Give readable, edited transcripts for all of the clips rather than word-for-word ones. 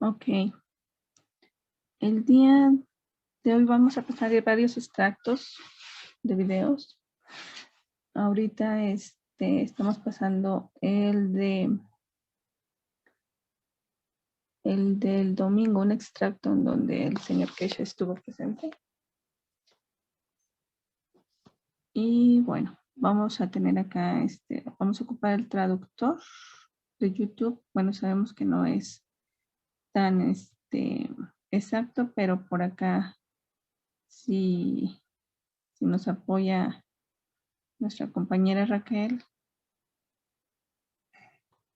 Ok. El día de hoy vamos a pasar varios extractos de videos. Ahorita estamos pasando el del domingo, un extracto en donde el señor Keshe estuvo presente. Y bueno, vamos a tener acá, vamos a ocupar el traductor de YouTube. Bueno, sabemos que no es tan exacto, pero por acá sí nos apoya nuestra compañera Raquel.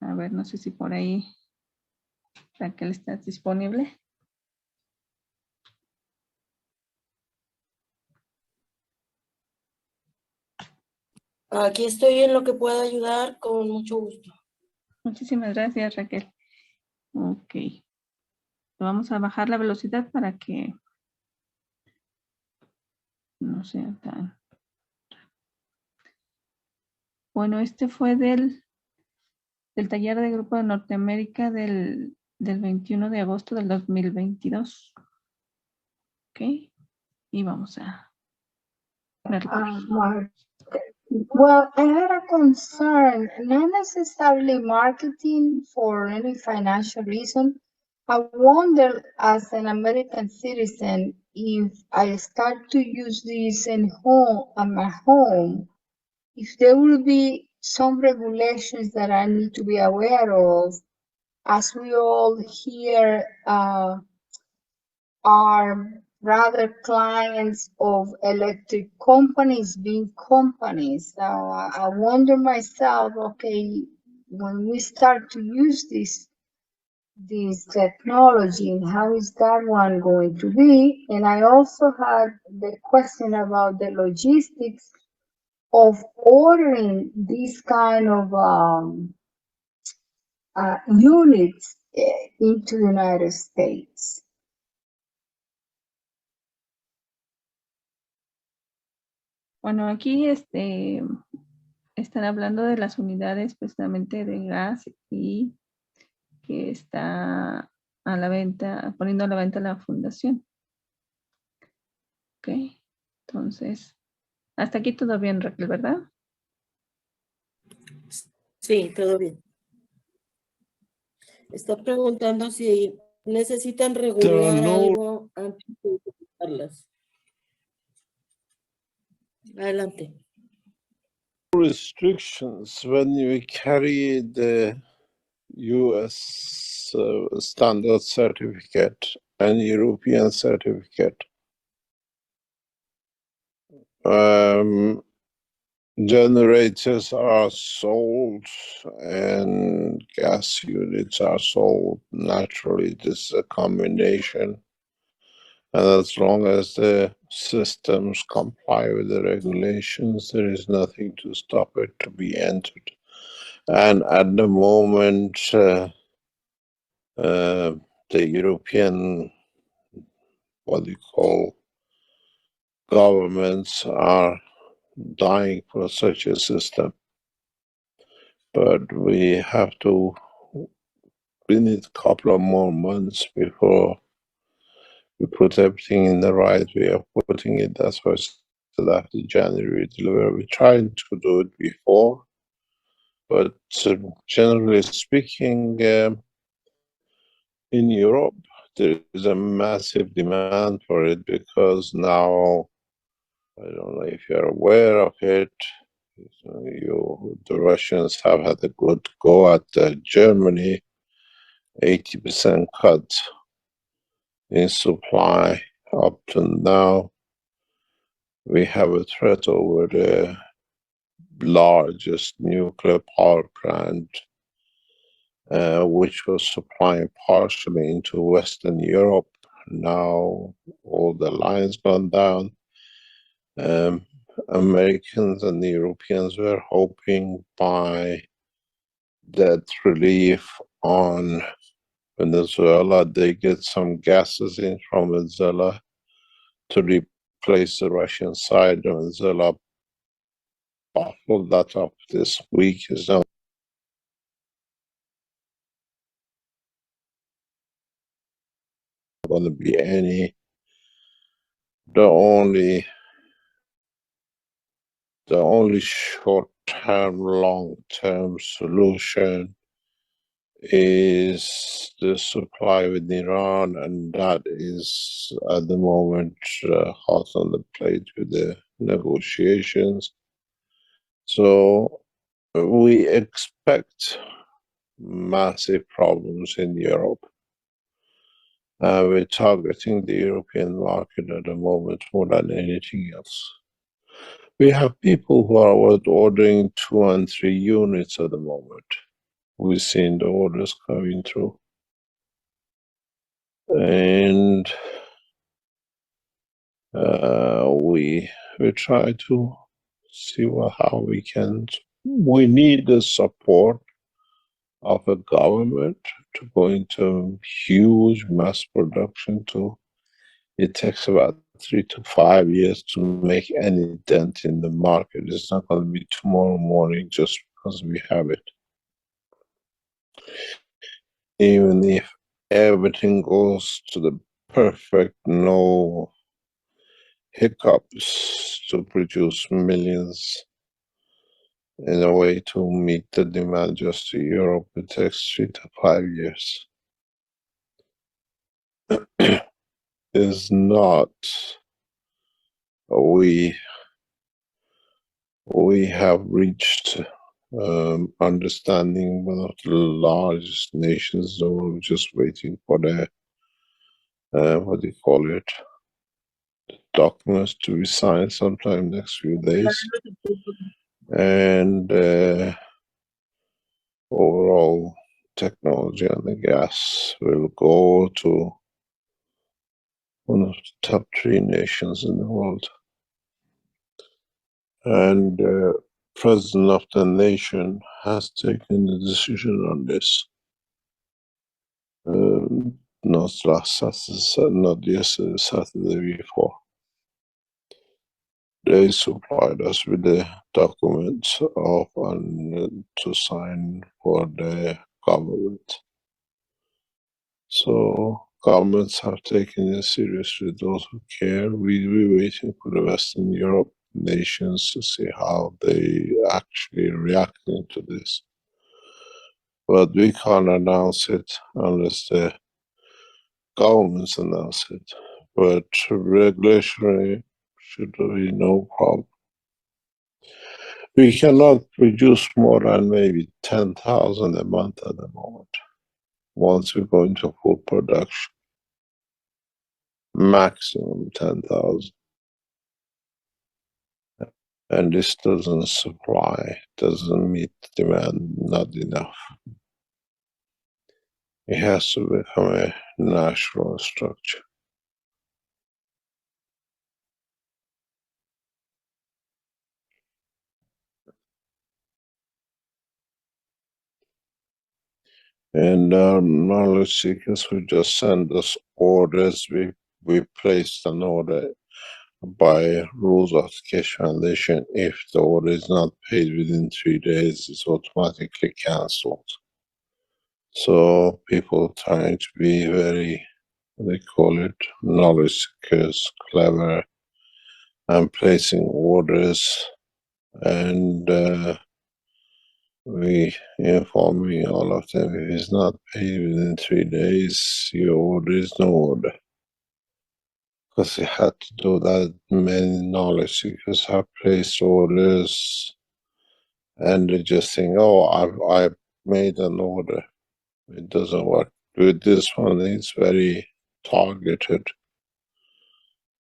A ver, no sé si por ahí Raquel está disponible. Aquí estoy en lo que pueda ayudar con mucho gusto. Muchísimas gracias, Raquel. Ok. Vamos a bajar la velocidad para que no sea tan... Bueno, este fue del taller de grupo de Norteamérica del 21 de agosto del 2022. Ok. Y vamos a verlo. Well, I had a concern, not necessarily marketing for any financial reason. I wonder, as an American citizen, if I start to use this at my home, if there will be some regulations that I need to be aware of, as we all here are rather clients of electric companies being companies. So I wonder myself, okay, when we start to use this technology, and how is that one going to be? And I also had the question about the logistics of ordering these kind of units into the United States. Bueno, aquí están hablando de las unidades precisamente de gas y que está a la venta, poniendo a la venta la fundación. Ok, entonces, hasta aquí todo bien, Raquel, ¿verdad? Sí, todo bien. Está preguntando si necesitan regular algo antes de utilizarlas. Adelante. Restrictions when you carry the US standard certificate and European certificate. Generators are sold and gas units are sold naturally. This is a combination. And as long as the systems comply with the regulations, there is nothing to stop it to be entered. And at the moment, the European, what you call, governments are dying for such a system. But we need a couple of more months before we put everything in the right way of putting it. That's why till after January delivery. We're trying to do it before, but generally speaking, in Europe, there is a massive demand for it because now, I don't know if you're aware of it, the Russians have had a good go at Germany, 80% cut in supply up to now. We have a threat over the largest nuclear power plant, which was supplying partially into Western Europe. Now all the lines gone down. Americans and the Europeans were hoping by that relief on Venezuela, they get some gases in from Venezuela to replace the Russian side. Venezuela bottled that up this week. Is now going to be any. The only short-term, long-term solution is the supply with Iran, and that is at the moment hot on the plate with the negotiations. So we expect massive problems in Europe. We're targeting the European market at the moment more than anything else. We have people who are ordering 2 and 3 units at the moment. We've seen the orders coming through. And we try to see how we can. We need the support of a government to go into huge mass production. It takes about 3 to 5 years to make any dent in the market. It's not going to be tomorrow morning just because we have it. Even if everything goes to the perfect, no hiccups to produce millions in a way to meet the demand just to Europe, it takes 3 to 5 years. Is not. We have reached understanding one of the largest nations in the world, just waiting for the what do you call it, documents to be signed sometime next few days, and overall technology on the gas will go to one of the top 3 nations in the world. And the president of the nation has taken the decision on this. Not last Saturday, not yesterday, Saturday before. They supplied us with the documents of and to sign for the government. So governments have taken it seriously, those who care. We're waiting for the Western Europe nations to see how they actually reacting to this. But we can't announce it unless the governments announce it. But regulatory should be no problem. We cannot produce more than maybe 10,000 a month at the moment. Once we go into full production, maximum 10,000. And this doesn't supply, doesn't meet demand, not enough. It has to become a national structure. And knowledge seekers who just send us orders, we placed an order by rules of the Keshe Foundation. If the order is not paid within 3 days, it's automatically cancelled. So people trying to be very, they call it, knowledge seekers, clever, and placing orders, and we informing all of them, if it's not paid within 3 days, your order is no order. Because we had to do that, many knowledge seekers have placed orders, and they just think, oh, I've made an order. It doesn't work. With this one, it's very targeted.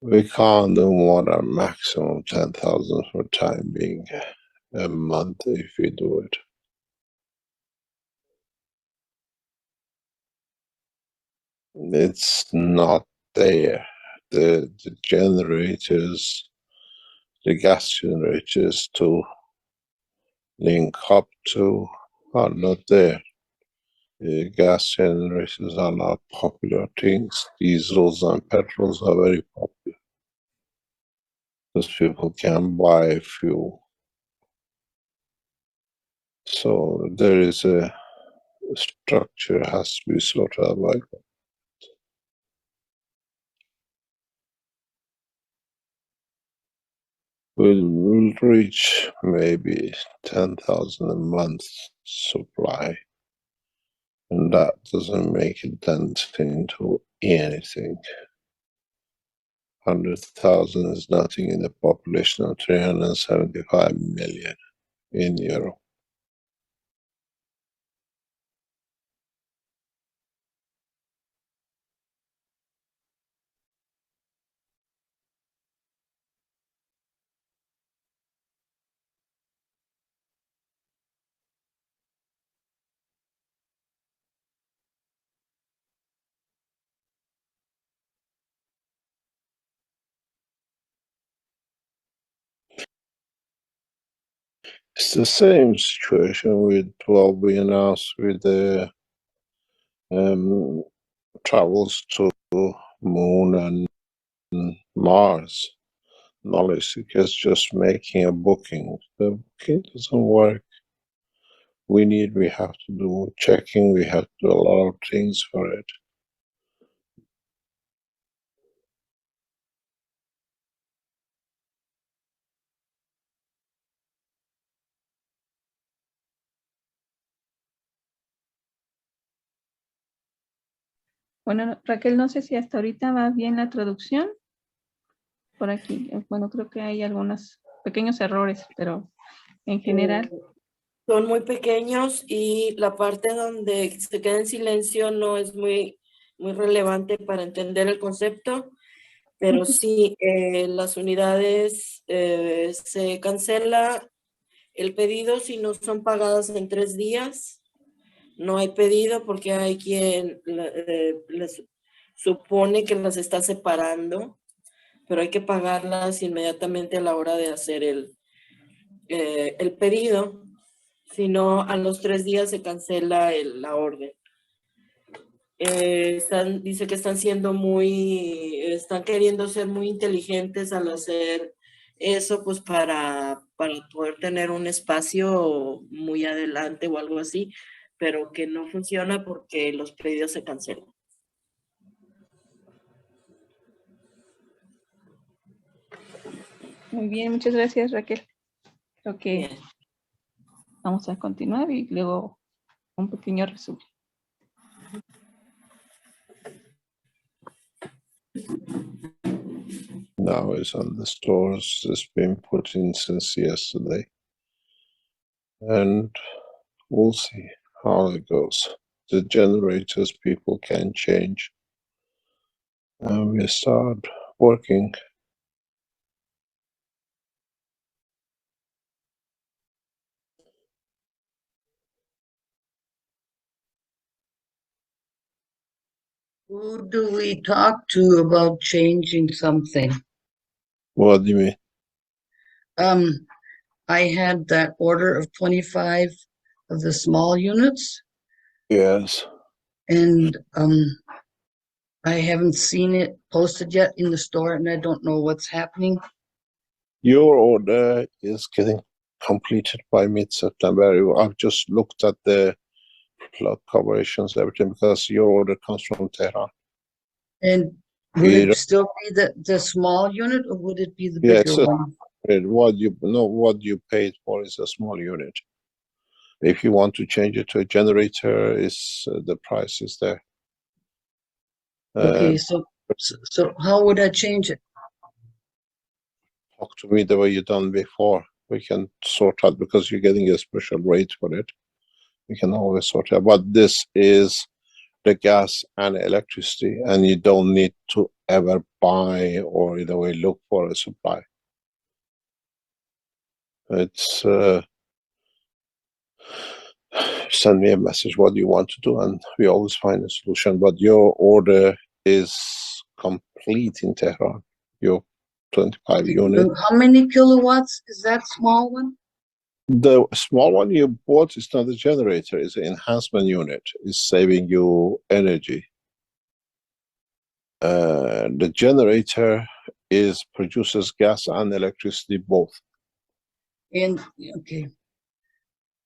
We can't do more than maximum 10,000 for time being a month if we do it. It's not there. The generators, the gas generators to link up to are not there. The gas generators are not popular things. Diesels and petrols are very popular because people can buy fuel. So there is a structure has to be sorted out like that. We'll reach maybe 10,000 a month supply. And that doesn't make a dent into anything. 100,000 is nothing in the population of 375 million in Europe. It's the same situation with what we announced with the travels to Moon and Mars. Knowledge is just making a booking. The booking doesn't work. We have to do checking, we have to do a lot of things for it. Bueno, Raquel, no sé si hasta ahorita va bien la traducción. Por aquí, bueno, creo que hay algunos pequeños errores, pero en general. Son muy pequeños y la parte donde se queda en silencio no es muy relevante para entender el concepto, pero sí, las unidades se cancela el pedido si no son pagadas en 3 días. No hay pedido porque hay quien les supone que las está separando, pero hay que pagarlas inmediatamente a la hora de hacer el pedido. Si no, a los 3 días se cancela la orden. Dice que están queriendo ser muy inteligentes al hacer eso, pues para poder tener un espacio muy adelante o algo así, pero que no funciona porque los pedidos se cancelan. Muy bien, muchas gracias, Raquel. Creo que Bien. vamos a continuar y luego un pequeño resumen. Now it's on the stores, it's been put in since yesterday. And we'll see how it goes. The generators people can change. And we start working. Who do we talk to about changing something? What do you mean? I had that order of 25 of the small units. Yes. And I haven't seen it posted yet in the store, and I don't know what's happening. Your order is getting completed by mid-September. I've just looked at the plug coverations, everything, because your order comes from Tehran. And would it still be the small unit, or would it be the bigger one? What you paid for is a small unit. If you want to change it to a generator, the price is there. Okay, so how would I change it? Talk to me the way you done before. We can sort out, because you're getting a special rate for it. We can always sort out. But this is the gas and electricity, and you don't need to ever buy or either way look for a supply. It's send me a message what you want to do, and we always find a solution. But your order is complete in Tehran. Your 25 units. How many kilowatts is that small one? The small one you bought is not a generator, it's an enhancement unit. It's saving you energy. The generator produces gas and electricity both. And okay.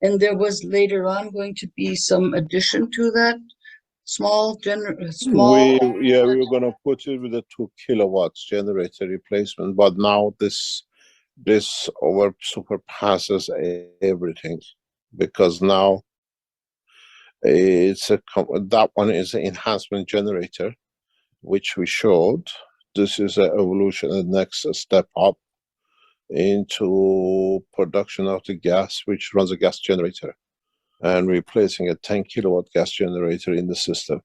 And there was later on going to be some addition to that small We were going to put it with a 2 kilowatts generator replacement, but now this this surpasses everything, because now that one is an enhancement generator, which we showed. This is an evolution, the next step up into production of the gas, which runs a gas generator, and replacing a 10 kilowatt gas generator in the system.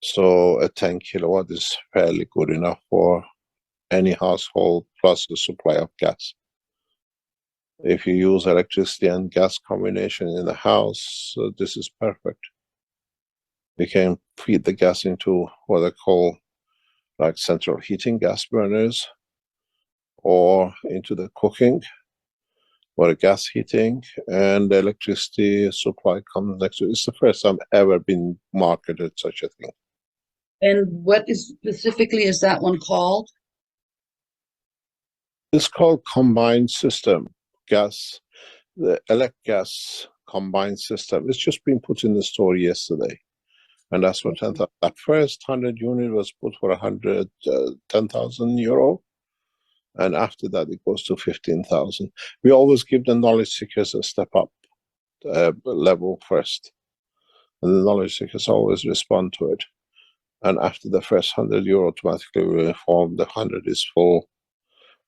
So a 10 kilowatt is fairly good enough for any household, plus the supply of gas. If you use electricity and gas combination in the house, this is perfect. You can feed the gas into what they call like central heating gas burners, or into the cooking or the gas heating, and the electricity supply comes next to it. It's the first time ever been marketed such a thing. And what is specifically is that one called? It's called combined system gas, the elect gas combined system. It's just been put in the store yesterday, and that's what that first 100 unit was put for 10,000 euro, and after that it goes to 15,000. We always give the knowledge seekers a step up level first, and the knowledge seekers always respond to it. And after the first 100 euro, automatically we inform the 100 is full,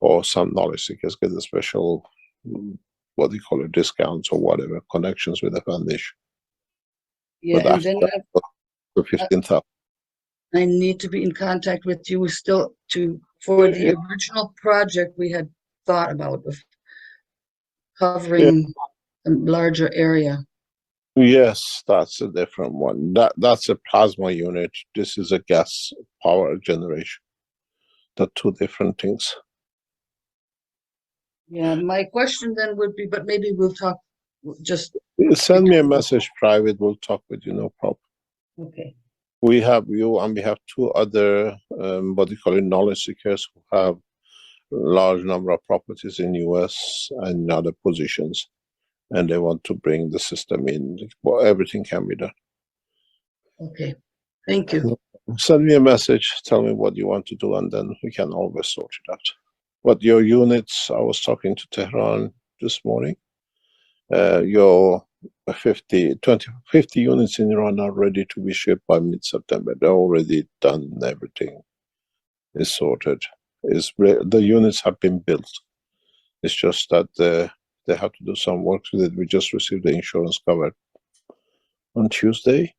or some knowledge seekers get a special, what do you call it, discounts or whatever, connections with the foundation. Yeah, but and then to 15,000. I need to be in contact with you still for the original project we had thought about of covering a larger area. Yes, that's a different one. That's a plasma unit. This is a gas power generation. They're two different things. Yeah, my question then would be, but maybe we'll talk just. Send me a message private, we'll talk with you, no problem. Okay. We have you, and we have two other, what do you call it, knowledge seekers who have a large number of properties in US and other positions, and they want to bring the system in. Well, everything can be done. Okay, thank you. Send me a message, tell me what you want to do, and then we can always sort it out. What your units, I was talking to Tehran this morning, your 50 units in Iran are ready to be shipped by mid-September. They're already done, everything is sorted. The units have been built. It's just that they have to do some work with it. We just received the insurance cover on Tuesday.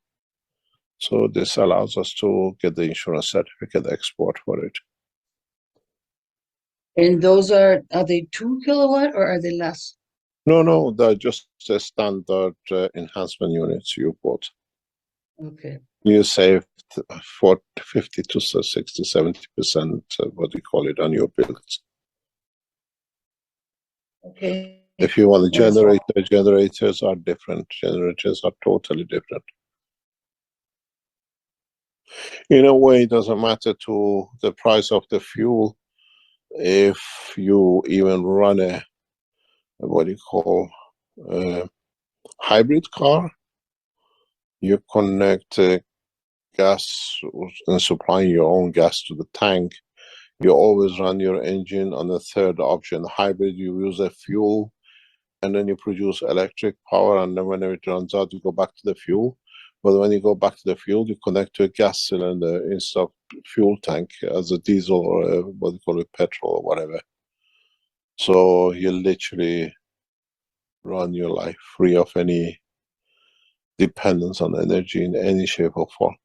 So this allows us to get the insurance certificate export for it. And those are they 2 kilowatt or are they less? No, they're just a standard enhancement units you bought. Okay. You saved 50 to 60, 70%, what do you call it, on your bills. Okay. If you want a generator, generators are different. Generators are totally different. In a way, it doesn't matter to the price of the fuel if you even run a, what do you call, hybrid car. You connect gas and supplying your own gas to the tank. You always run your engine on the third option. Hybrid, you use a fuel, and then you produce electric power, and then whenever it runs out, you go back to the fuel. But when you go back to the fuel, you connect to a gas cylinder instead of fuel tank as a diesel or a, what do you call it, petrol or whatever. So you literally run your life free of any dependence on energy in any shape or form.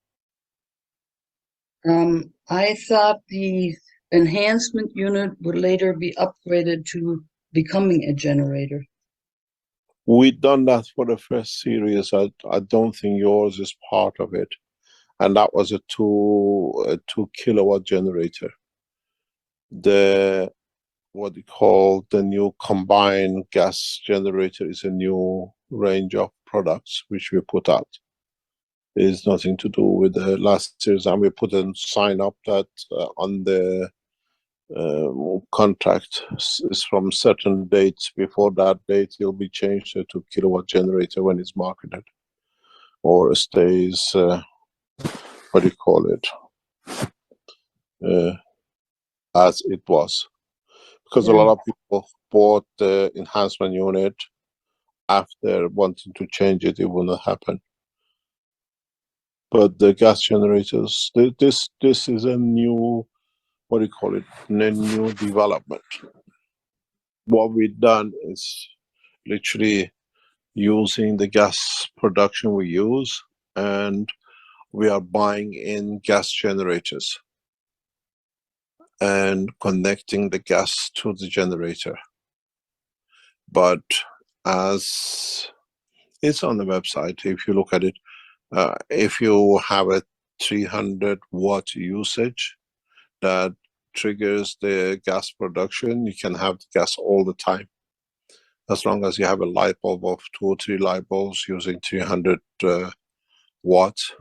I thought the enhancement unit would later be upgraded to becoming a generator. We've done that for the first series. I don't think yours is part of it. And that was a 2 kilowatt generator. The, what you call the new combined gas generator is a new range of products which we put out. It is nothing to do with the last series, and we put a sign up that on the contract is from certain dates. Before that date, it'll be changed to 2 kilowatt generator when it's marketed, or stays, what do you call it, as it was. because a lot of people bought the enhancement unit after wanting to change it, it will not happen. But the gas generators, this is a new, what do you call it, a new development. What we've done is literally using the gas production we use, and we are buying in gas generators and connecting the gas to the generator. But as it's on the website, if you look at it, if you have a 300 watt usage that triggers the gas production, you can have the gas all the time. As long as you have a light bulb of 2 or 3 light bulbs using 300 watts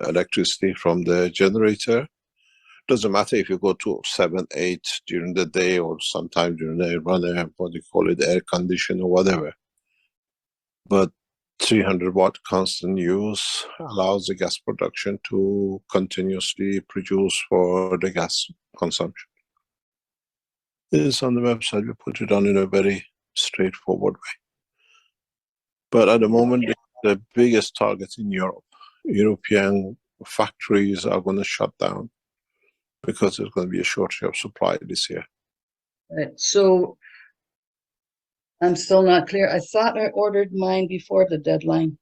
electricity from the generator. Doesn't matter if you go to 7, 8 during the day, or sometime during the run air, what do you call it, air condition or whatever. But 300 watt constant use allows the gas production to continuously produce for the gas consumption. It's on the website. We put it on in a very straightforward way. But at the moment, the biggest target in Europe, European factories are going to shut down because there's going to be a shortage of supply this year. Right. So I'm still not clear. I thought I ordered mine before the deadline,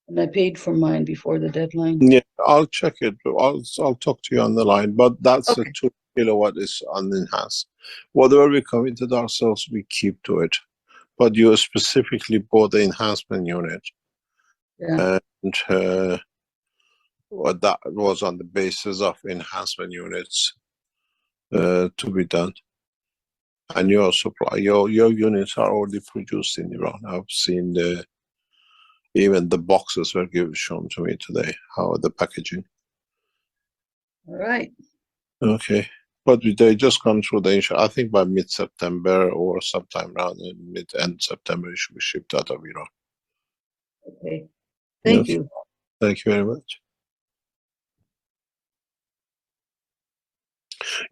and I paid for mine before the deadline. Yeah, I'll check it. I'll talk to you on the line. But that's Okay. a 2 kilowatt is unenhanced. Whatever we committed ourselves, we keep to it. But you specifically bought the enhancement unit, Yeah. and what that was on the basis of enhancement units to be done. And your supply, your units are already produced in Iran. I've seen even the boxes were shown to me today, how the packaging. All right. Okay. But they just gone through the issue. I think by mid-September or sometime around mid-end September, it should be shipped out of Iran. Okay. Thank Yes. you. Thank you very much.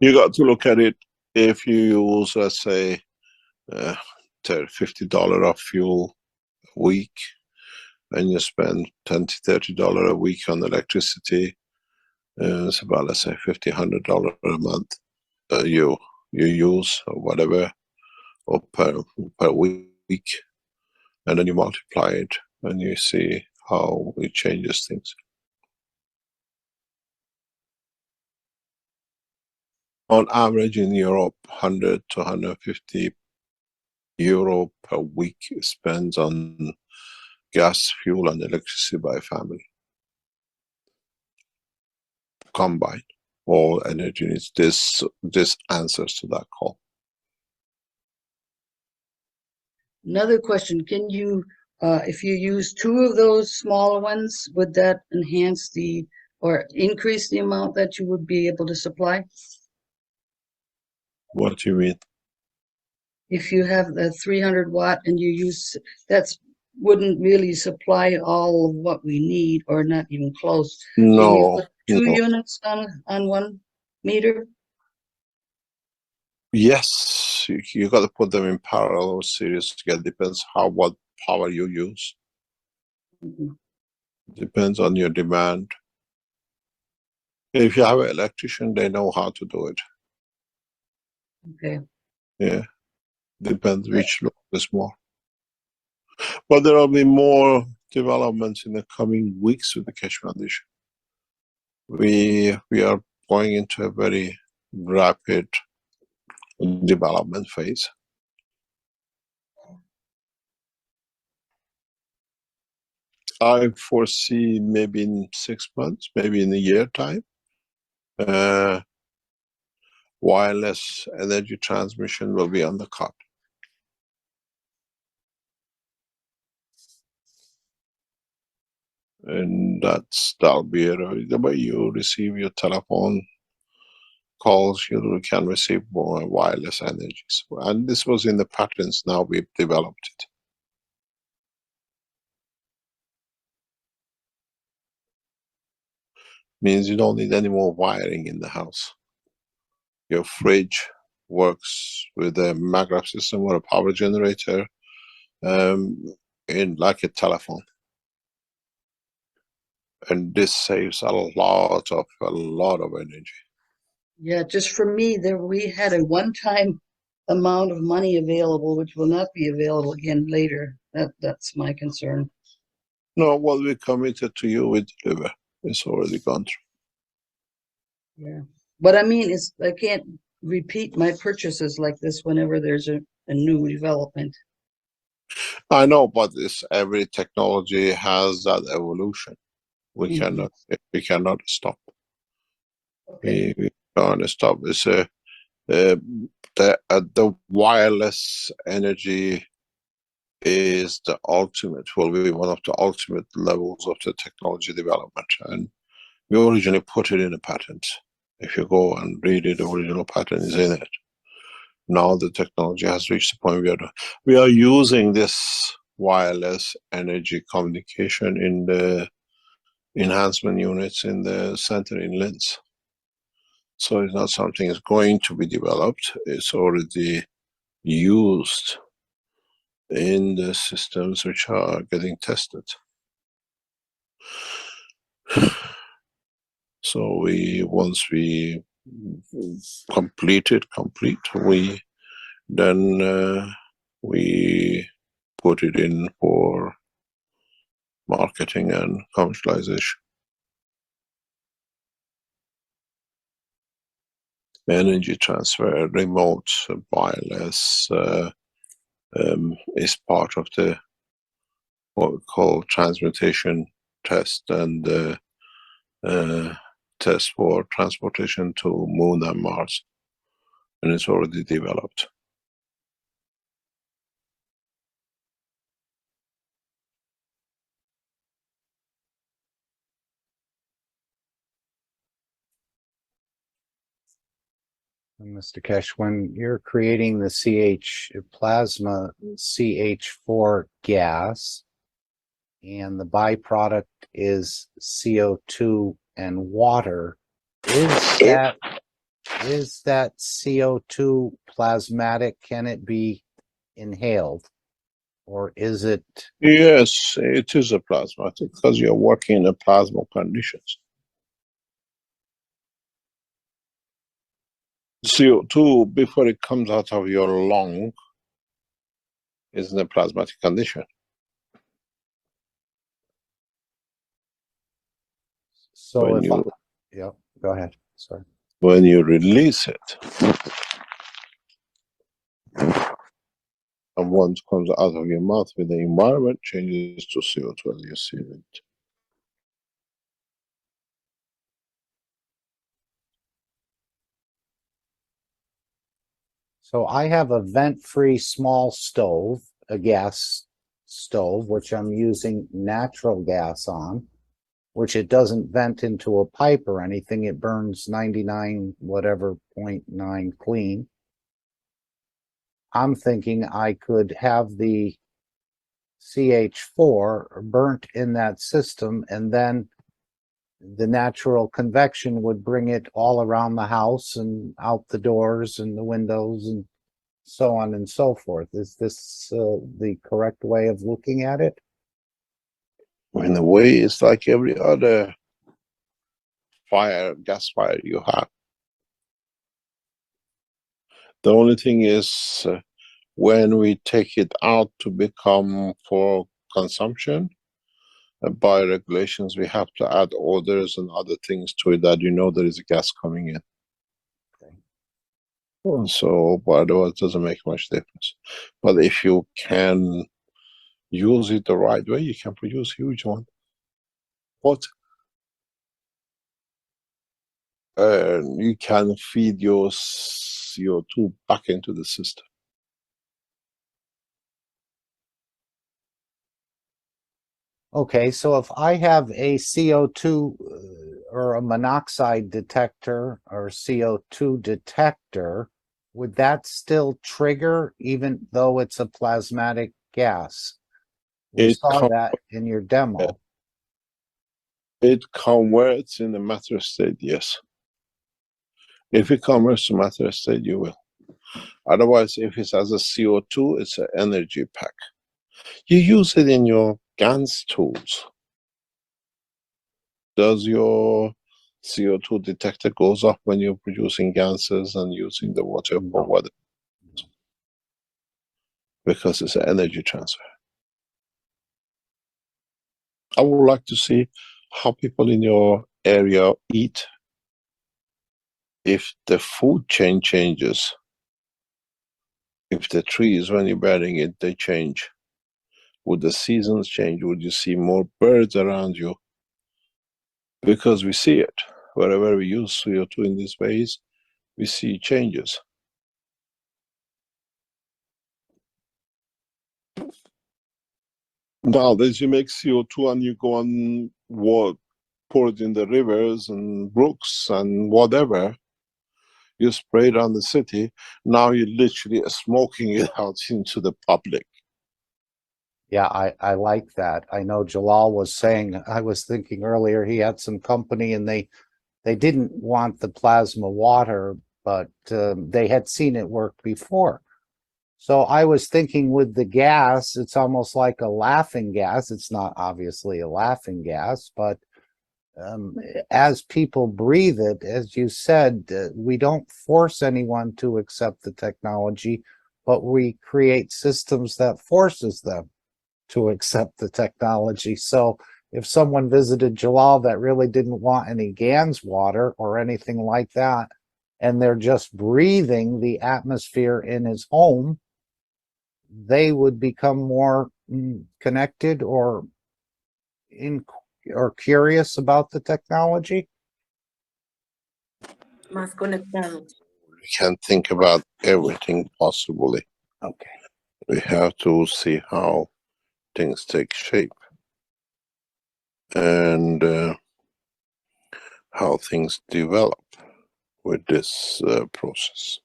You got to look at it. If you use, let's say, $50 of fuel a week, and you spend $20, $30 a week on electricity, it's about, let's say, $50, $100 a month you use, or whatever, or per week, and then you multiply it, and you see how it changes things. On average in Europe, 100 to 150 euro per week spends on gas, fuel, and electricity by family. Combined, all energy needs. This answers to that call. Another question. Can you, if you use 2 of those smaller ones, would that enhance or increase the amount that you would be able to supply? What do you mean? If you have the 300 watt and you use, wouldn't really supply all of what we need, or not even close. Can you No, put 2 no. units on 1 meter? Yes, you got to put them in parallel or series together. Depends what power you use. Mhm. Depends on your demand. If you have an electrician, they know how to do it. Okay. Yeah, depends which load is more. But there will be more developments in the coming weeks with the Keshe Foundation. We are going into a very rapid development phase. I foresee maybe in 6 months, maybe in a year time, wireless energy transmission will be on the card. And that'll be the way you receive your telephone calls, you can receive more wireless energies. And this was in the patents, now we've developed it. Means you don't need any more wiring in the house. Your fridge, works with a maglev system or a power generator in like a telephone. And this saves a lot of energy. Yeah, just for me, we had a one-time amount of money available, which will not be available again later. That's my concern. No, what we committed to you, we deliver. It's already gone through. Yeah. What I mean is I can't repeat my purchases like this whenever there's a new development. I know, but every technology has that evolution. We Mhm. cannot stop. Okay. We can't stop. It's the wireless energy is the ultimate, will be one of the ultimate levels of the technology development. And we originally put it in a patent. If you go and read it, the original patent is in it. Now the technology has reached the point where we are using this wireless energy communication in the enhancement units in the center in Linz. So it's not something that's going to be developed. It's already used in the systems which are getting tested. So once we complete, then we put it in for marketing and commercialization. Energy transfer, remote, wireless is part of the what we call transmutation test and test for transportation to Moon and Mars, and it's already developed. Mr. Keshe, when you're creating the plasma CH4 gas, and the byproduct is CO2 and water, is that CO2 plasmatic? Can it be inhaled, or is it? Yes, it is a plasmatic because you're working in plasma conditions. CO2, before it comes out of your lung, is in a plasmatic condition. So when yeah, go ahead. Sorry. When you release it, and once it comes out of your mouth with the environment, changes to CO2 as you see it. So I have a vent-free small stove, a gas stove, which I'm using natural gas on, which it doesn't vent into a pipe or anything. It burns 99 whatever 0.9 clean. I'm thinking I could have the CH4 burnt in that system, and then the natural convection would bring it all around the house and out the doors and the windows and so on and so forth. Is this the correct way of looking at it? In a way, it's like every other gas fire you have. The only thing is, when we take it out to become for consumption, by regulations, we have to add orders and other things to it that there is gas coming in. Okay. So, but otherwise, it doesn't make much difference. But if you can use it the right way, you can produce huge one. But you can feed your CO2 back into the system. Okay, so if I have a CO2 or a monoxide detector or CO2 detector, would that still trigger even though it's a plasmatic gas? We saw that in your demo. It converts in the matter state, yes. If it converts to matter state, you will. Otherwise, if it's as a CO2, it's an energy pack. You use it in your GANS tools. Does your CO2 detector goes off when you're producing gases and using the water for what? Because it's an energy transfer. I would like to see how people in your area eat. If the food chain changes, if the trees, when you're burying it, they change. Would the seasons change? Would you see more birds around you? Because we see it. Wherever we use CO2 in these ways, we see changes. Nowadays, you make CO2 and you go and pour it in the rivers and brooks and whatever. You spray it on the city. Now you're literally smoking it out into the public. Yeah, I like that. I know Jalal was saying, I was thinking earlier, he had some company and they didn't want the plasma water, but they had seen it work before. So I was thinking with the gas, it's almost like a laughing gas. It's not obviously a laughing gas, but as people breathe it, as you said, we don't force anyone to accept the technology, but we create systems that forces them to accept the technology. So if someone visited Jalal that really didn't want any GANS water or anything like that, and they're just breathing the atmosphere in his home, they would become more connected or curious about the technology. Más conectados. We can't think about everything possibly. Okay. We have to see how things take shape and how things develop with this process.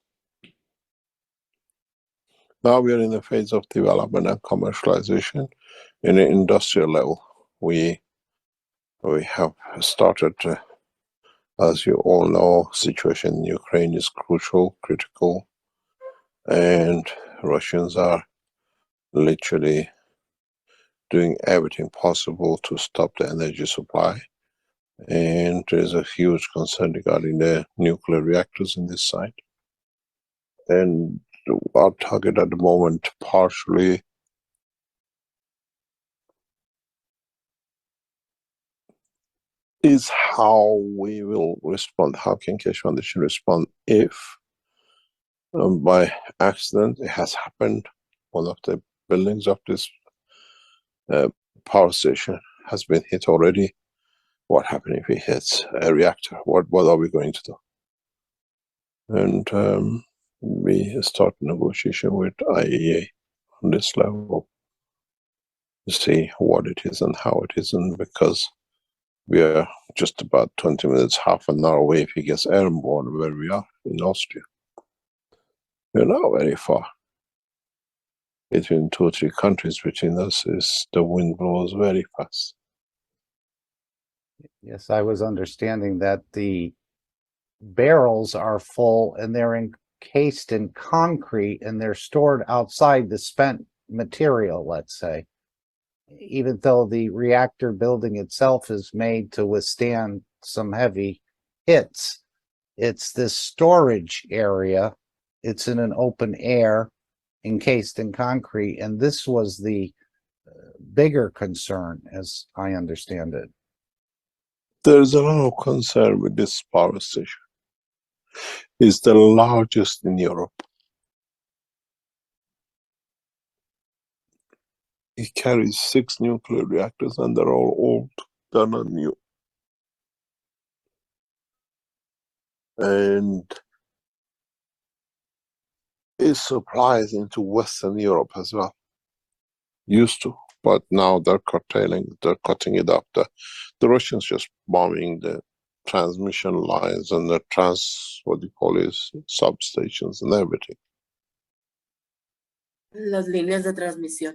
Now we are in the phase of development and commercialization in an industrial level. We have started, as you all know, situation in Ukraine is crucial, critical, and Russians are literally doing everything possible to stop the energy supply. And there's a huge concern regarding the nuclear reactors in this site. And our target at the moment, partially, is how we will respond. How can Keshe Foundation respond if, by accident, it has happened, one of the buildings of this power station has been hit already? What happens if it hits a reactor? What are we going to do? And we start negotiation with IAEA on this level to see what it is and how it is, and because we are just about 20 minutes, half an hour away if he gets airborne where we are in Austria. We're not very far. Between 2 or 3 countries between us, is the wind blows very fast. Yes, I was understanding that the barrels are full and they're encased in concrete and they're stored outside the spent material, let's say. Even though the reactor building itself is made to withstand some heavy hits, it's this storage area. It's in an open air, encased in concrete, and this was the bigger concern, as I understand it. There's a lot of concern with this power station. It's the largest in Europe. It carries 6 nuclear reactors and they're all old, they're not new. And it supplies into Western Europe as well. Used to, but now they're curtailing, they're cutting it up. The Russians just bombing the transmission lines and the substations and everything. Las líneas de transmisión.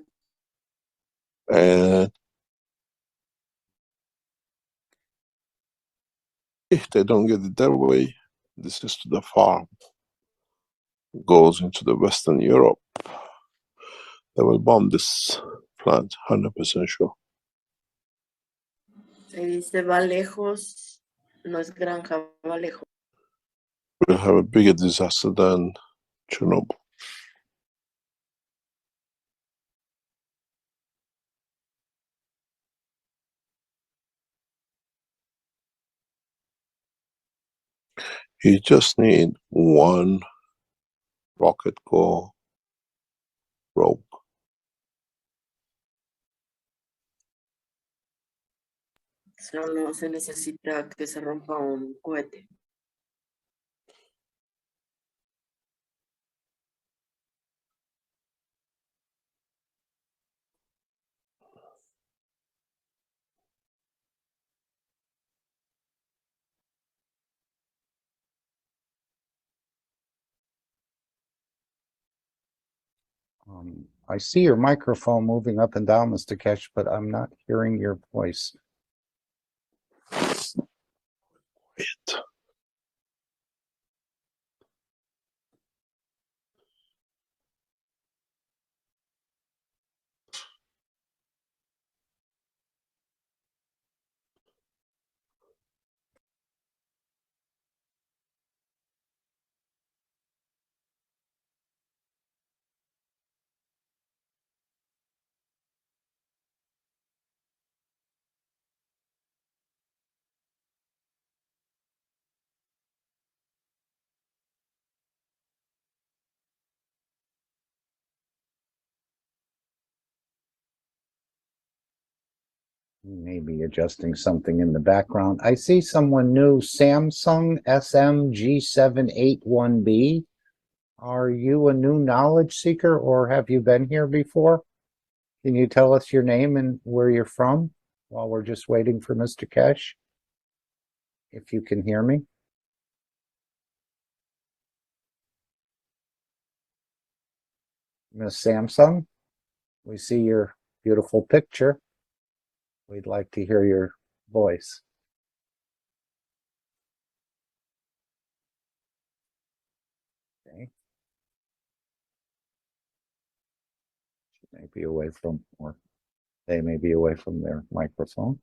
And if they don't get it their way, this is to the farm. goes into the Western Europe, they will bomb this plant, 100% sure. Se dice va lejos, no es granja, va lejos. We'll have a bigger disaster than Chernobyl. You just need one rocket go rogue. Solo se necesita que se rompa un cohete. I see your microphone moving up and down, Mr. Keshe, but I'm not hearing your voice. It. Maybe adjusting something in the background. I see someone new, Samsung SMG781B. Are you a new knowledge seeker or have you been here before? Can you tell us your name and where you're from while we're just waiting for Mr. Keshe? If you can hear me. Miss Samsung, we see your beautiful picture. We'd like to hear your voice. Okay. She may be away from, or they may be away from their microphone.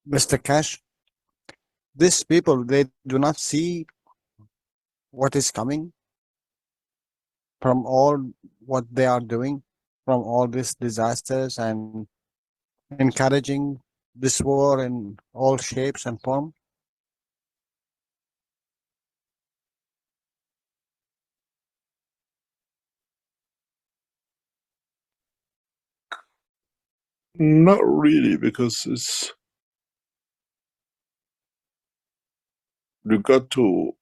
Mr. Cash, these people, they do not see what is coming from all what they are doing, from all these disasters and encouraging this war in all shapes and form. Not really, because it's you got to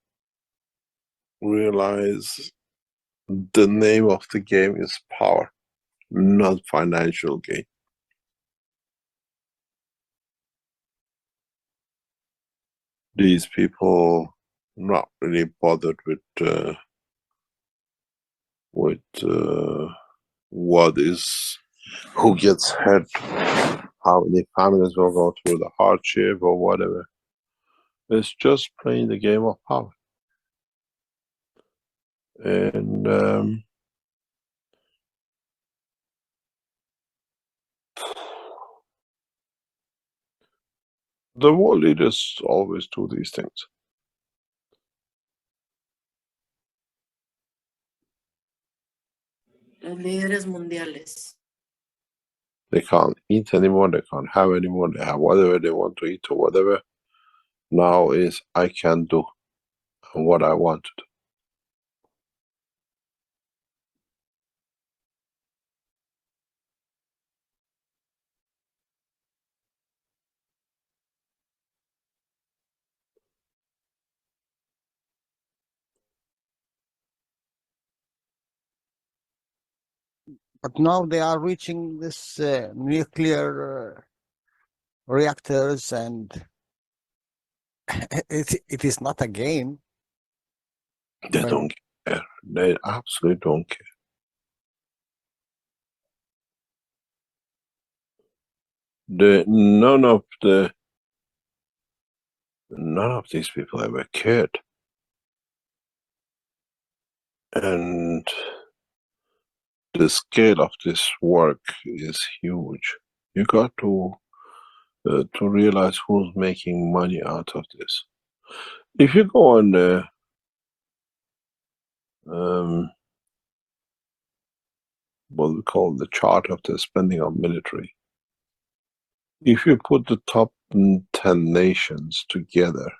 realize the name of the game is power, not financial gain. These people not really bothered with what is, who gets hurt, how many families will go through the hardship or whatever. It's just playing the game of power. And the world leaders always do these things. Los líderes mundiales. They can't eat anymore, they can't have anymore, they have whatever they want to eat or whatever. Now is I can do what I want to do. But now they are reaching this nuclear reactors, and it is not a game. They But don't care. They absolutely don't care. None of these people ever cared. And the scale of this work is huge. You got to realize who's making money out of this. If you go on the what we call the chart of the spending on military, if you put the top 10 nations together,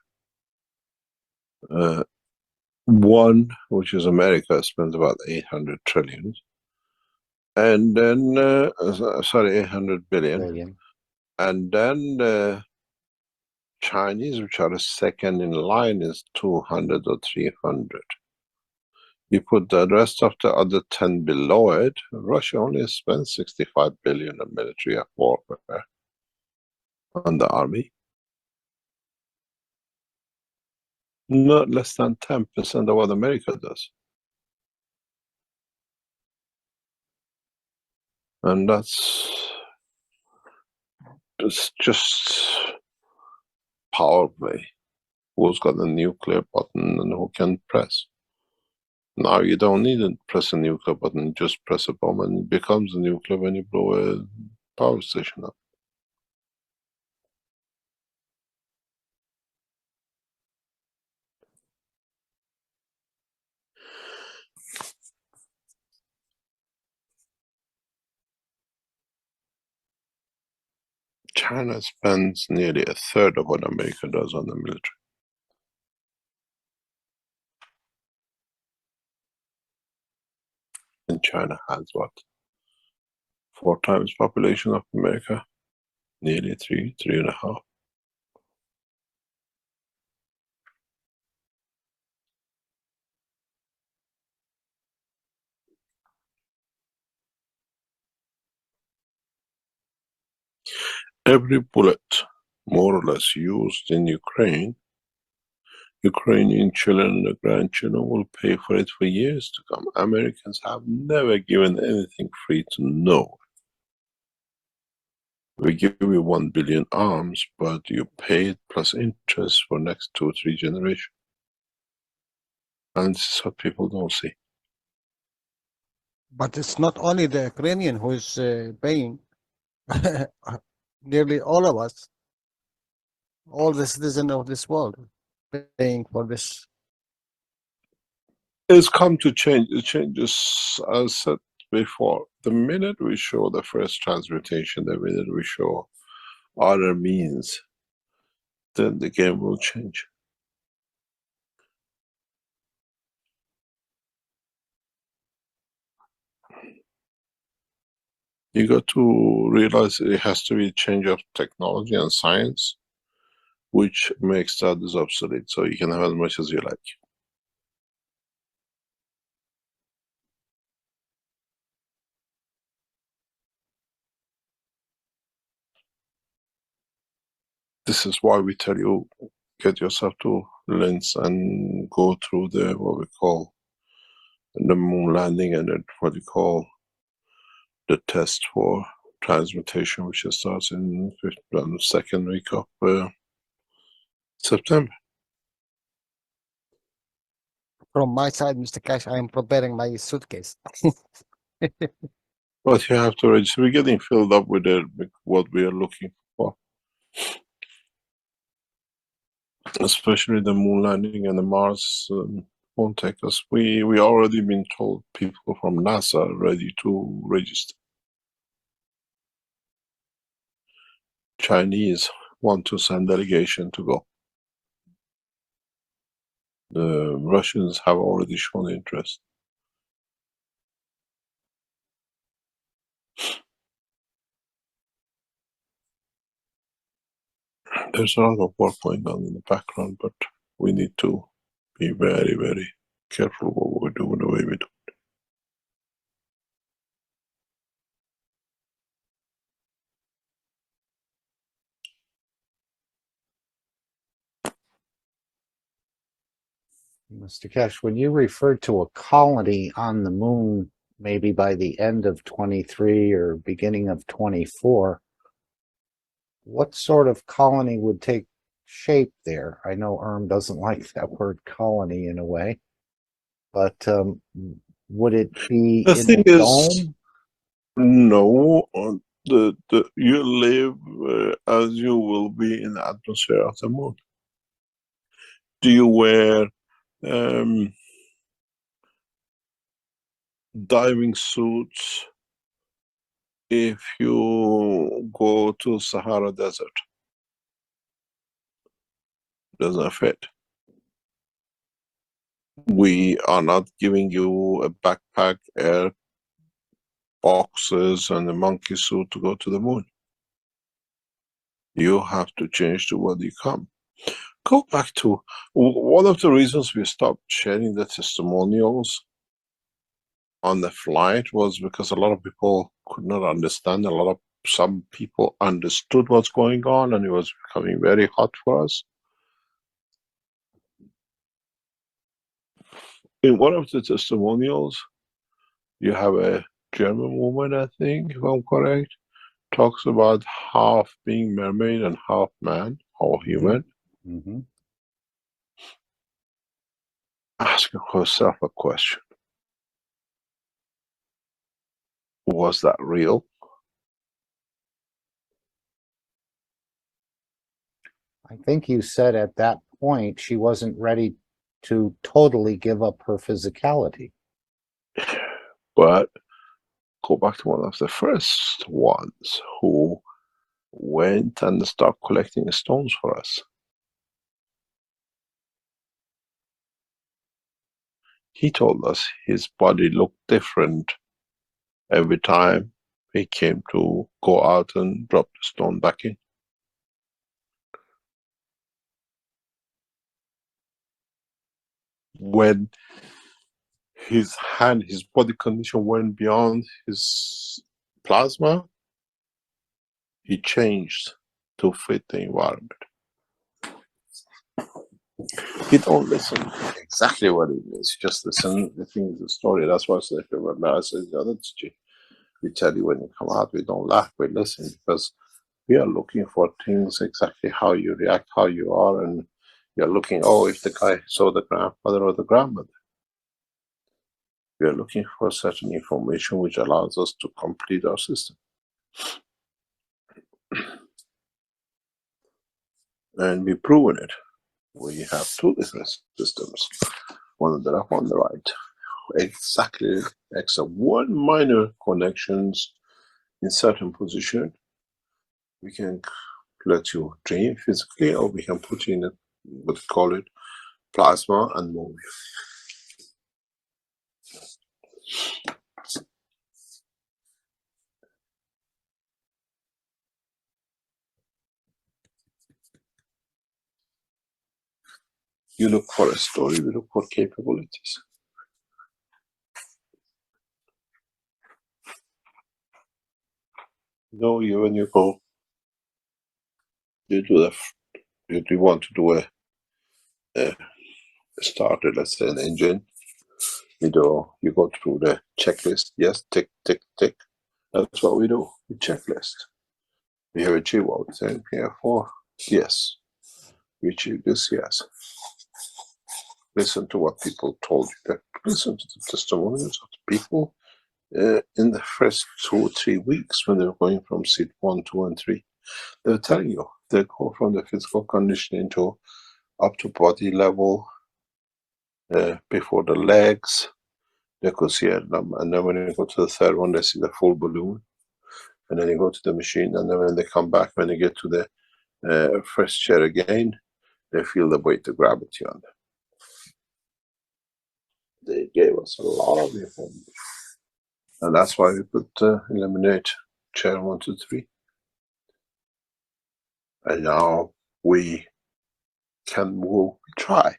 one, which is America, spends about 800 trillion, and then, sorry, 800 billion. Billion. And then the Chinese, which are the second in line, is 200 or 300. You put the rest of the other 10 below it, Russia only spends 65 billion on military warfare on the army. Not less than 10% of what America does. And that's just power play. Who's got a nuclear button and who can press. Now you don't need to press a nuclear button, just press a bomb and it becomes a nuclear when you blow a power station up. China spends nearly a third of what America does on the military. And China has what? 4 times population of America? Nearly 3.5. Every bullet, more or less, used in Ukraine, Ukrainian children and grandchildren will pay for it for years to come. Americans have never given anything free to no one. We give you 1 billion arms, but you pay it plus interest for next 2 or 3 generations. And this is what people don't see. but it's not only the Ukrainian who is paying. Nearly all of us, all the citizens of this world, paying for this. It's come to change. It changes, as said before. The minute we show the first transmutation, the minute we show other means, then the game will change. You got to realize it has to be a change of technology and science, which makes the others obsolete, so you can have as much as you like. This is why we tell you, get yourself to Linz and go through the, what we call, the moon landing, and then what we call the test for transmutation, which starts in the second week of September. From my side, Mr. Keshe, I am preparing my suitcase. But you have to register. We're getting filled up with what we are looking for. Especially the moon landing and the Mars won't take us. We already been told people from NASA are ready to register. Chinese want to send delegation to go. The Russians have already shown interest. There's a lot of work going on in the background, but we need to be very, very careful what we do and the way we do. Mr. Keshe, when you referred to a colony on the moon, maybe by the end of 23 or beginning of 24, what sort of colony would take shape there? I know Erm doesn't like that word colony in a way, but would it be The in thing a is, dome? no, you live as you will be in the atmosphere of the moon. Do you wear diving suits if you go to Sahara Desert? Doesn't fit. We are not giving you a backpack, air boxes, and a monkey suit to go to the moon. You have to change to what you come. Go back to one of the reasons we stopped sharing the testimonials on the flight was because a lot of people could not understand. Some people understood what's going on, and it was becoming very hot for us. In one of the testimonials, you have a German woman, I think, if I'm correct, talks about half being mermaid and half man or human. Mm-hmm. Ask yourself a question. Was that real? I think you said at that point she wasn't ready to totally give up her physicality. But go back to one of the first ones who went and started collecting stones for us. He told us his body looked different every time he came to go out and drop the stone back in. When his body condition went beyond his plasma, he changed to fit the environment. He don't listen exactly what it means, just listen the thing is the story. That's why I said, remember I said the other teacher, we tell you when you come out, we don't laugh, we listen, because we are looking for things exactly how you react, how you are, and you're looking, oh, if the guy saw the grandfather or the grandmother. We are looking for certain information which allows us to complete our system. And we've proven it. We have two different systems, one on the left, one on the right. Exactly, except one minor connections in certain position. We can let you dream physically, or we can put you in a, what we call it, plasma, and move you. You look for a story, we look for capabilities. No, when you go, you do you want to do a starter, let's say an engine, you go through the checklist. Yes, tick, tick, tick. That's what we do. We checklist. We have achieved what we said here for. Yes. We achieved this, yes. Listen to what people told you. Listen to the testimonials of the people in the first 2 or 3 weeks when they were going from seat 1, 2, and 3. They're telling you they go from the physical conditioning to up to body level, before the legs. They could see a number, and then when you go to the third one, they see the full balloon. And then you go to the machine, and then when they come back, when they get to the first chair again, they feel the weight of gravity on them. They gave us a lot of information. And that's why we put eliminate chair 1, 2, 3. And now we can move, we try.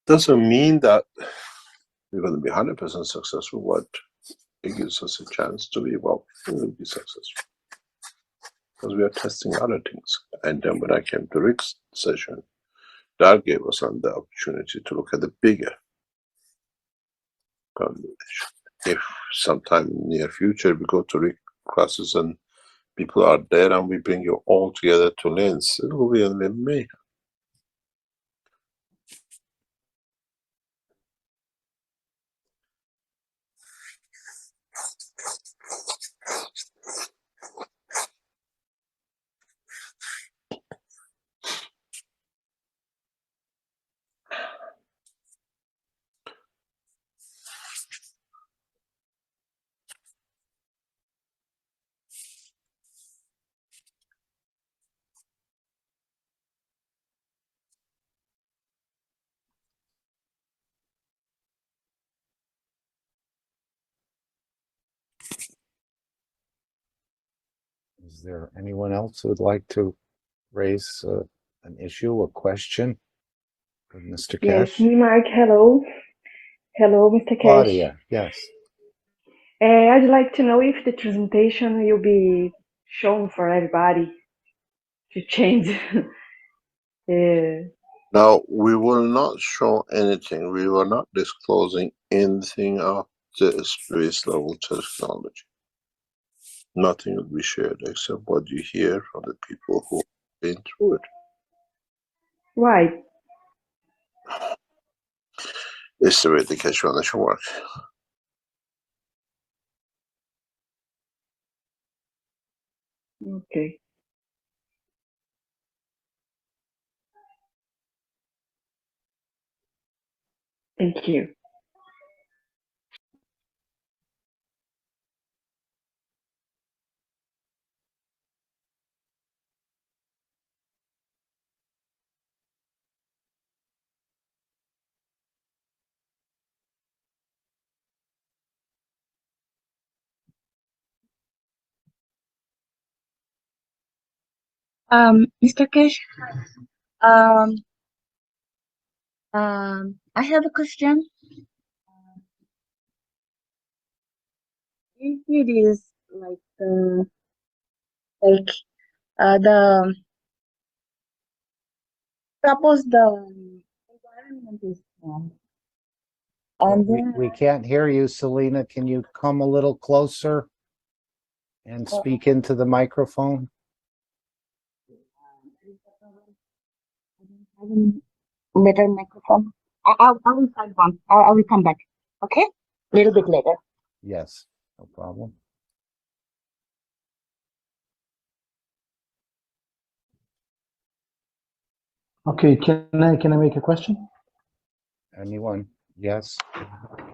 Doesn't mean that we're going to be 100% successful, but it gives us a chance to be, well, we will be successful. Because we are testing other things. And then when I came to Rick's session, That gave us the opportunity to look at the bigger combination. If sometime in the near future we go to classes and people are there and we bring you all together to Linz, it will be amazing. Is there anyone else who would like to raise an issue, a question for Mr. Yes, Keshe? me, Mark. Hello. Hello, Mr. Keshe. Claudia, yes. I'd like to know if the presentation will be shown for everybody to change. Now, we will not show anything. We were not disclosing anything of the space level technology. Nothing will be shared except what you hear from the people who have been through it. Why? It's the way the Keshe Foundation works. Okay. Thank you. Mr. Keshe, um, I have a question. If it is like the suppose the environment is wrong, and We can't hear you, Selena. Can you come a little closer and speak into the microphone? better microphone. I will find one. I will come back. Okay, a little bit later. Yes, no problem. Okay, can I make a question? Anyone? Yes.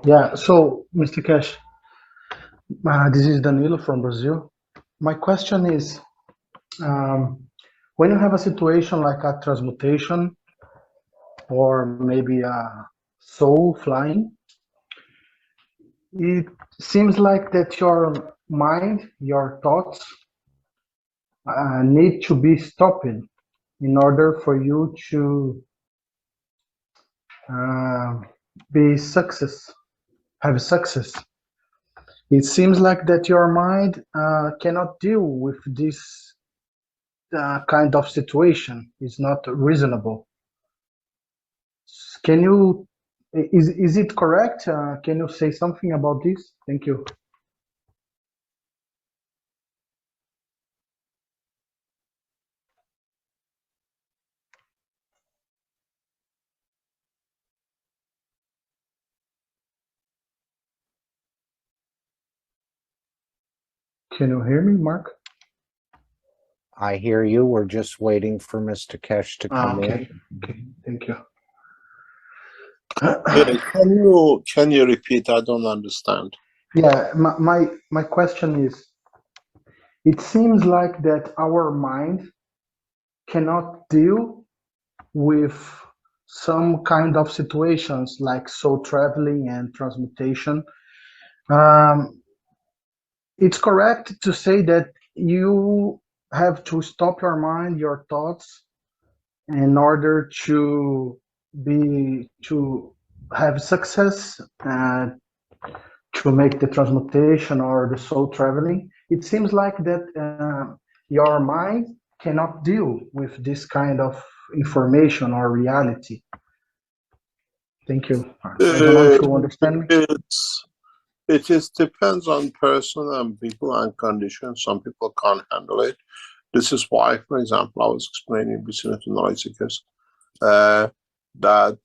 Yeah, so Mr. Keshe, this is Danilo from Brazil. My question is, when you have a situation like a transmutation or maybe a soul flying, it seems like that your mind, your thoughts need to be stopped in order for you to be have success. It seems like that your mind cannot deal with this kind of situation. It's not reasonable. Can you, is it correct? Can you say something about this? Thank you. Can you hear me, Mark? I hear you. We're just waiting for Mr. Keshe to come in. Okay, thank you. Can you repeat? I don't understand. Yeah, my question is, it seems like that our mind cannot deal with some kind of situations like soul traveling and transmutation. It's correct to say that you have to stop your mind, your thoughts, in order to have success to make the transmutation or the soul traveling. It seems like that your mind cannot deal with this kind of information or reality. Thank you. I don't know if you understand me. It depends on person and people and conditions. Some people can't handle it. This is why, for example, I was explaining business analytics that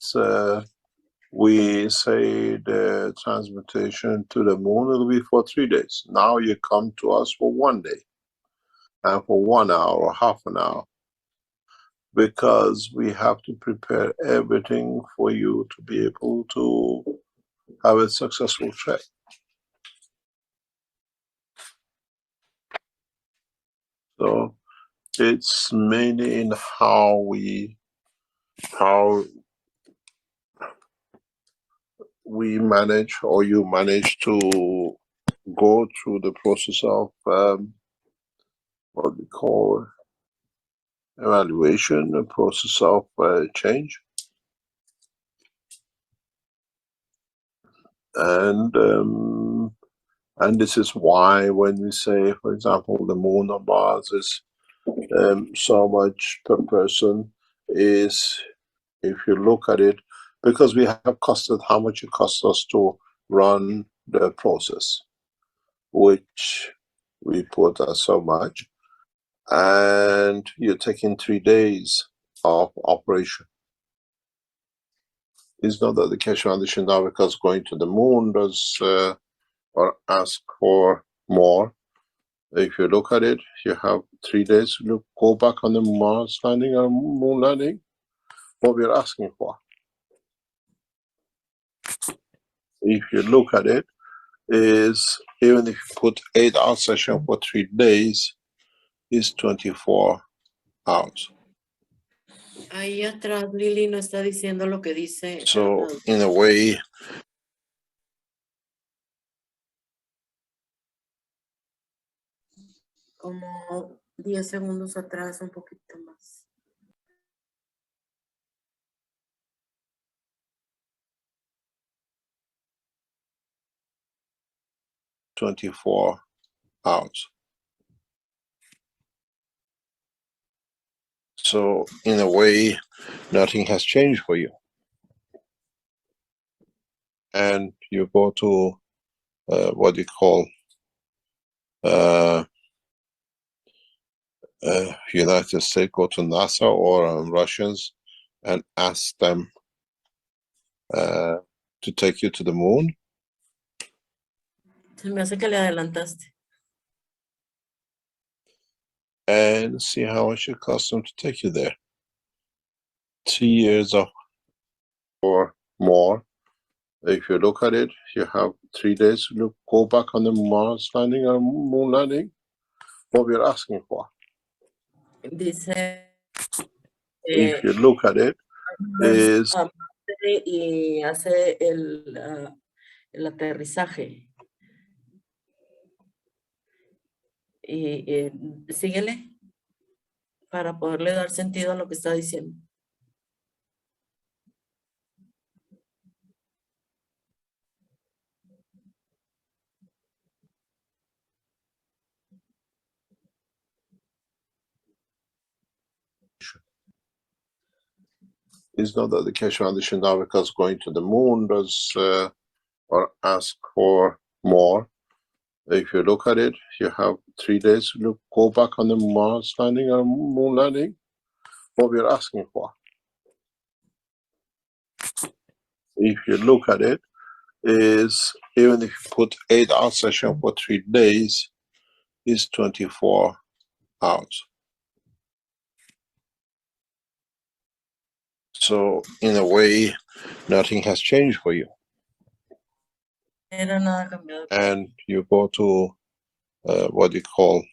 we say the transportation to the moon will be for 3 days. Now you come to us for 1 day and for 1 hour or half an hour, because we have to prepare everything for you to be able to have a successful trip. So it's mainly in how we manage, or you manage to go through the process of what we call evaluation, the process of change. And this is why when we say, for example, the moon or Mars is so much per person, is, if you look at it, because we have costed how much it costs us to run the process, which we put as so much, and you're taking 3 days of operation. It's not that the Keshe Foundation now, because going to the moon does or ask for more. If you look at it, you have 3 days to go back on the Mars landing or moon landing. What we're asking for, if you look at it, is even if you put 8-hour session for 3 days, is 24 hours. Ahí atrás Lili no está diciendo lo que dice. So in a way, Como 10 segundos atrás, un poquito más. $24. So in a way, nothing has changed for you. And you go to what you call United States, go to NASA or Russians and ask them to take you to the moon. Se me hace que le adelantaste. And see how much it costs them to take you there. 2 years of or more. If you look at it, you have 3 days to go back on the Mars landing or moon landing. What we're asking for. Dice. If you look at it, is. Y hace el aterrizaje. Y síguele para poderle dar sentido a lo que está diciendo. It's not that the Keshe Foundation now, because going to the moon does or ask for more. If you look at it, you have 3 days to go back on the Mars landing or moon landing. What we're asking for. If you look at it, is even if you put 8-hour session for 3 days, is 24 hours. So in a way, nothing has changed for you. And you go to what you call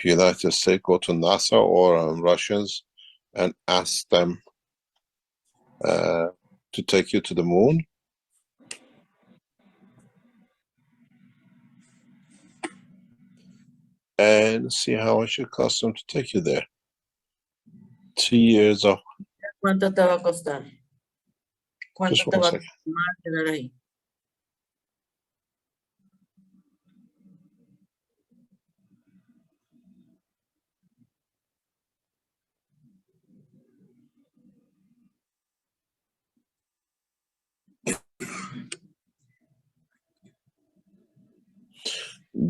United States, go to NASA or Russians and ask them to take you to the moon. And see how much it costs them to take you there. 2 years of. ¿Cuánto te va a costar? ¿Cuánto te va a quedar ahí?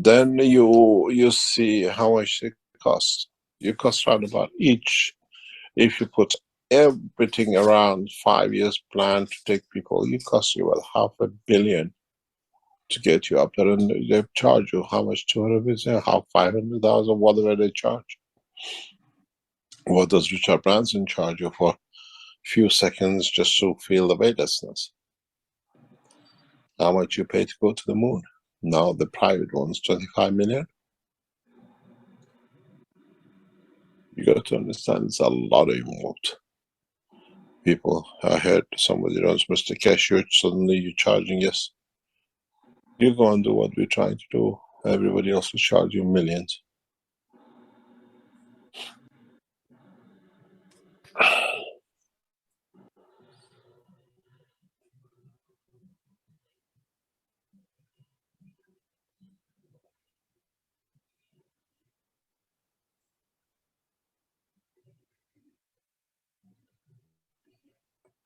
then you see how much it costs. You cost around about each, if you put everything around 5 years plan to take people, you cost you about $500 million to get you up there, and they charge you how much, 200 million, how 500,000, whatever they charge. What does Richard Branson charge you for a few seconds just to feel the weightlessness? How much you pay to go to the moon? Now the private one's 25 million. You got to understand it's a lot involved. People, I heard somebody runs Mr. Keshe, suddenly you're charging, yes. You go and do what we're trying to do. Everybody else will charge you millions.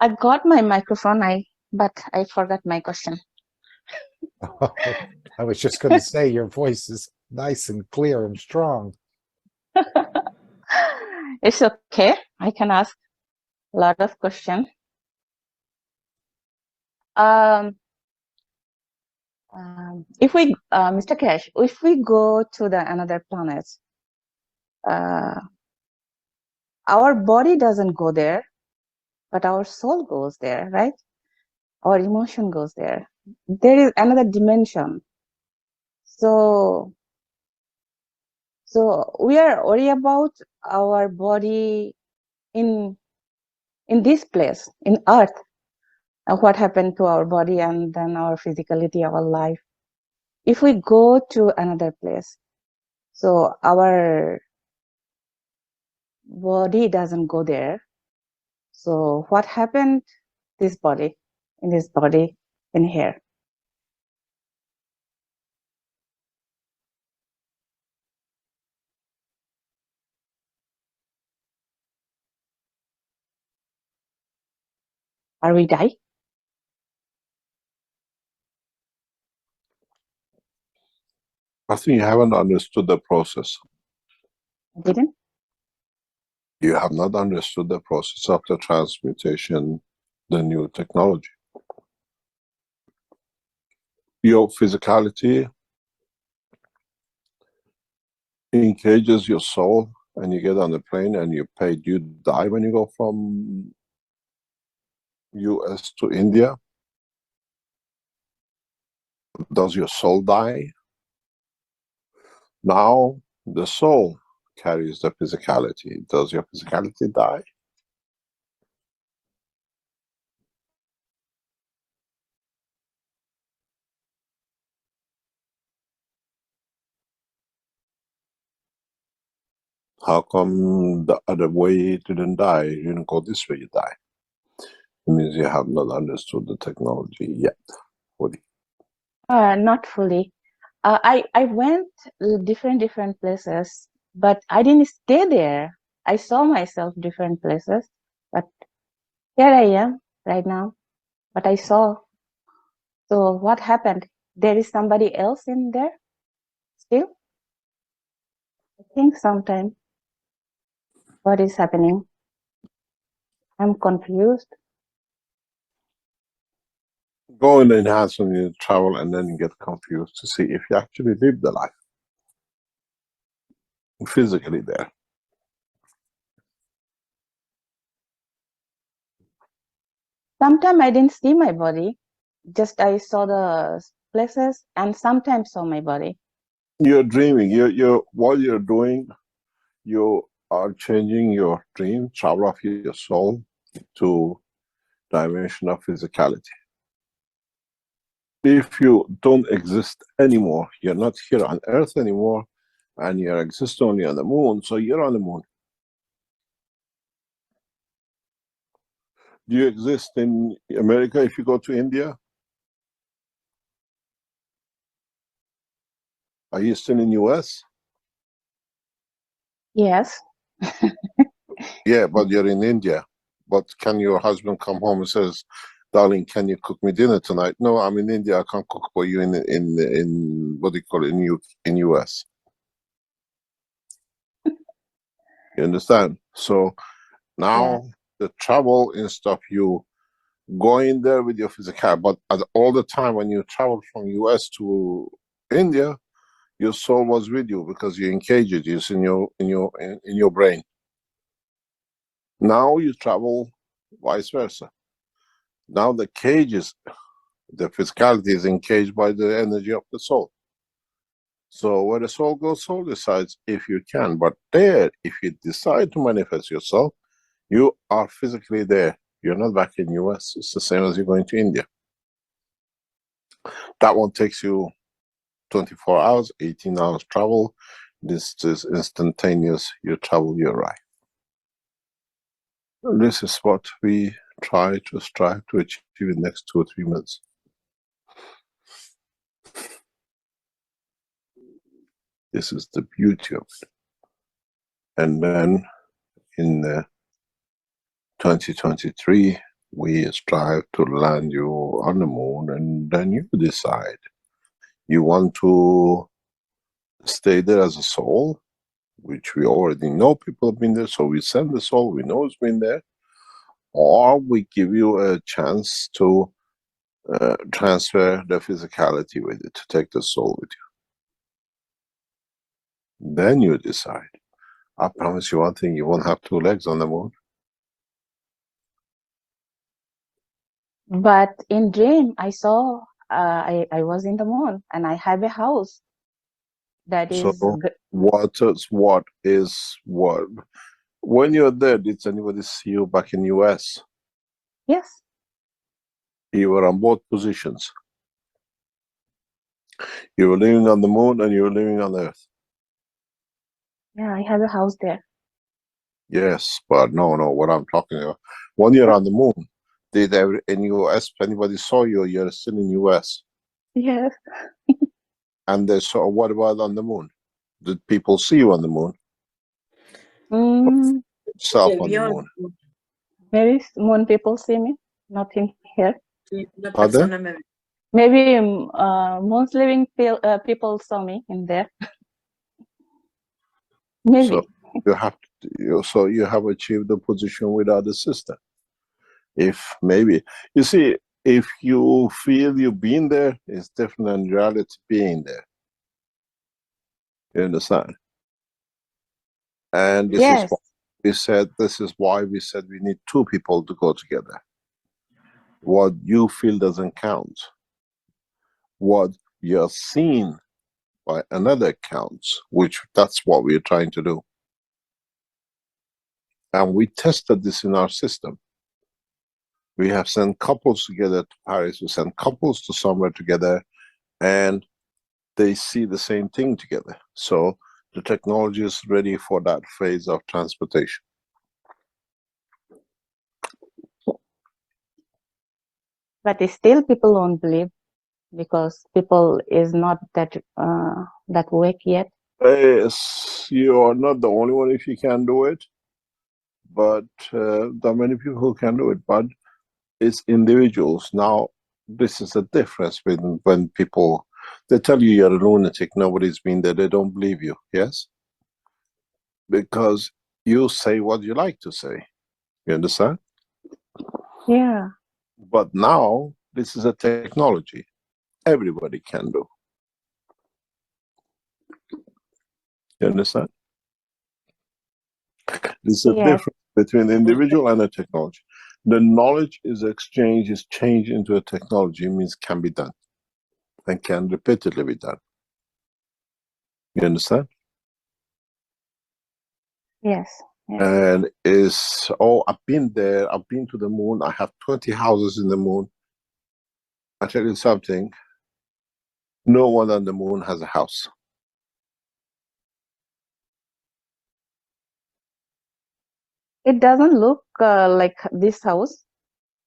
I got my microphone, but I forgot my question. I was just going to say your voice is nice and clear and strong. It's okay. I can ask a lot of questions. If we, Mr. Keshe, if we go to the another planet, our body doesn't go there, but our soul goes there, right? Our emotion goes there. There is another dimension. So we are worried about our body in this place, in Earth, what happened to our body and then our physicality, our life. If we go to another place, so our body doesn't go there. So what happened this body, in this body, in here? Are we die? I think you haven't understood the process. Didn't? You have not understood the process of the transmutation, the new technology. Your physicality engages your soul, and you get on the plane and you pay. Do you die when you go from US to India? Does your soul die? Now the soul carries the physicality. Does your physicality die? How come the other way didn't die? You didn't go this way, you die. It means you have not understood the technology yet. Fully. Not fully. I went different places, but I didn't stay there. I saw myself different places, but here I am right now. But I saw. So what happened? There is somebody else in there still? I think sometime. What is happening? I'm confused. Go in the enhancement, you travel, and then you get confused to see if you actually live the life. Physically there. Sometimes I didn't see my body. Just I saw the places and sometimes saw my body. You're dreaming. What you're doing, you are changing your dream, travel of your soul to dimension of physicality. If you don't exist anymore, you're not here on Earth anymore, and you exist only on the moon, so you're on the moon. Do you exist in America if you go to India? Are you still in US? Yes. Yeah, but you're in India. But can your husband come home and says, darling, can you cook me dinner tonight? No, I'm in India. I can't cook for you in what do you call it, in US. You understand? So now the travel and stuff, you go in there with your physical, but all the time when you travel from US to India, your soul was with you because you engage it. It's in your brain. Now you travel vice versa. Now the cages, the physicality is engaged by the energy of the soul. So where the soul goes, soul decides if you can. But there, if you decide to manifest yourself, you are physically there. You're not back in US. It's the same as you're going to India. That one takes you 24 hours, 18 hours travel. This is instantaneous. You travel, you arrive. This is what we try to strive to achieve in the next 2 or 3 months. This is the beauty of it. And then in 2023, we strive to land you on the moon, and then you decide. You want to stay there as a soul, which we already know people have been there, so we send the soul, we know it's been there, or we give you a chance to transfer the physicality with it, to take the soul with you. Then you decide. I promise you one thing, you won't have 2 legs on the moon. But in dream, I saw I was in the moon and I have a house that So is what is what? When you're there, did anybody see you back in US? yes, You were on both positions. You were living on the moon and you were living on Earth. yeah, I have a house there. Yes, but no, what I'm talking about. When you're on the moon, did in US, anybody saw you, you're still in US. Yes. And they saw, what about on the moon? Did people see you on the moon? Itself on the moon. Maybe moon people see me, not in here. Pardon? Maybe moon's living people saw me in there. Maybe. So you have to, so you have achieved the position without the system. If maybe, you see, if you feel you've been there, it's different than reality being there. You understand? And this is what we said, this is why we said we need 2 people to go together. What you feel doesn't count. What you're seen by another counts, which that's what we're trying to do. And we tested this in our system. We have sent couples together to Paris, we sent couples to somewhere together, and they see the same thing together. So the technology is ready for that phase of transportation. But still people won't believe because people is not that that awake yet. Yes, you are not the only one if you can do it, but there are many people who can do it, but it's individuals. Now, this is the difference when people, they tell you you're a lunatic, nobody's been there, they don't believe you, yes? Because you say what you like to say, you understand? Yeah. But now, this is a technology everybody can do. You understand? There's a difference between the individual and the technology. The knowledge is exchanged, is changed into a technology, means can be done and can repeatedly be done. You understand? Yes. And is, oh, I've been there, I've been to the moon, I have 20 houses in the moon. I tell you something, no one on the moon has a house. It doesn't look like this house.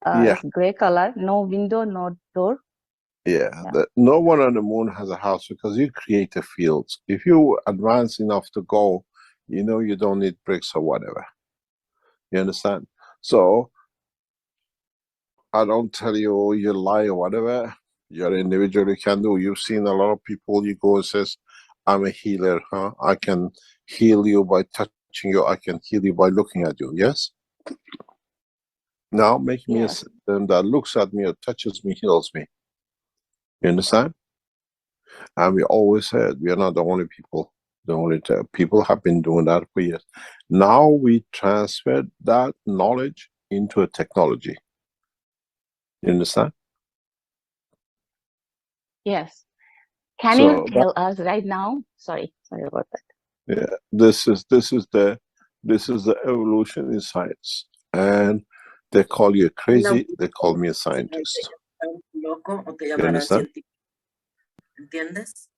Yeah. It's gray color, no window, no door. Yeah, no one on the moon has a house because you create a field. If you advance enough to go, you know you don't need bricks or whatever. You understand? So, I don't tell you you lie or whatever. You're an individual, you can do. You've seen a lot of people, you go and says, I'm a healer, huh? I can heal you by touching you, I can heal you by looking at you, yes? Now make me a Yes. system that looks at me or touches me, heals me. You understand? And we always said, we are not the only people. The only people have been doing that for years. Now we transferred that knowledge into a technology. You understand? Yes. Can you So tell us right now? Sorry about that. yeah, this is the evolution in science, and they call you crazy. They call me a scientist. Loco o te You llamarán understand? científico. ¿Entiendes?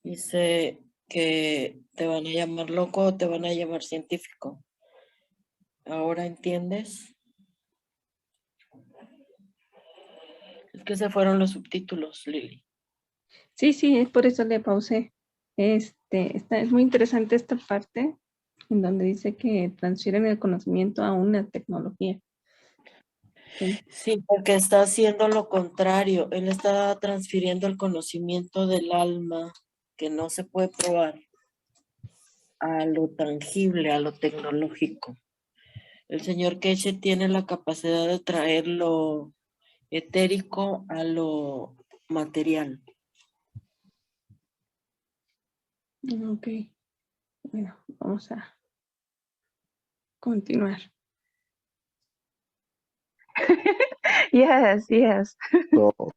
Dice que te van a llamar loco o te van a llamar científico. ¿Ahora entiendes? Es que se fueron los subtítulos, Lili. Sí, es por eso le pausé. Es muy interesante esta parte en donde dice que transfieren el conocimiento a una tecnología. Sí, porque está haciendo lo contrario. Él está transfiriendo el conocimiento del alma que no se puede probar a lo tangible, a lo tecnológico. El señor Keshe tiene la capacidad de traer lo etérico a lo material. Ok. Bueno, vamos a continuar. Yes. So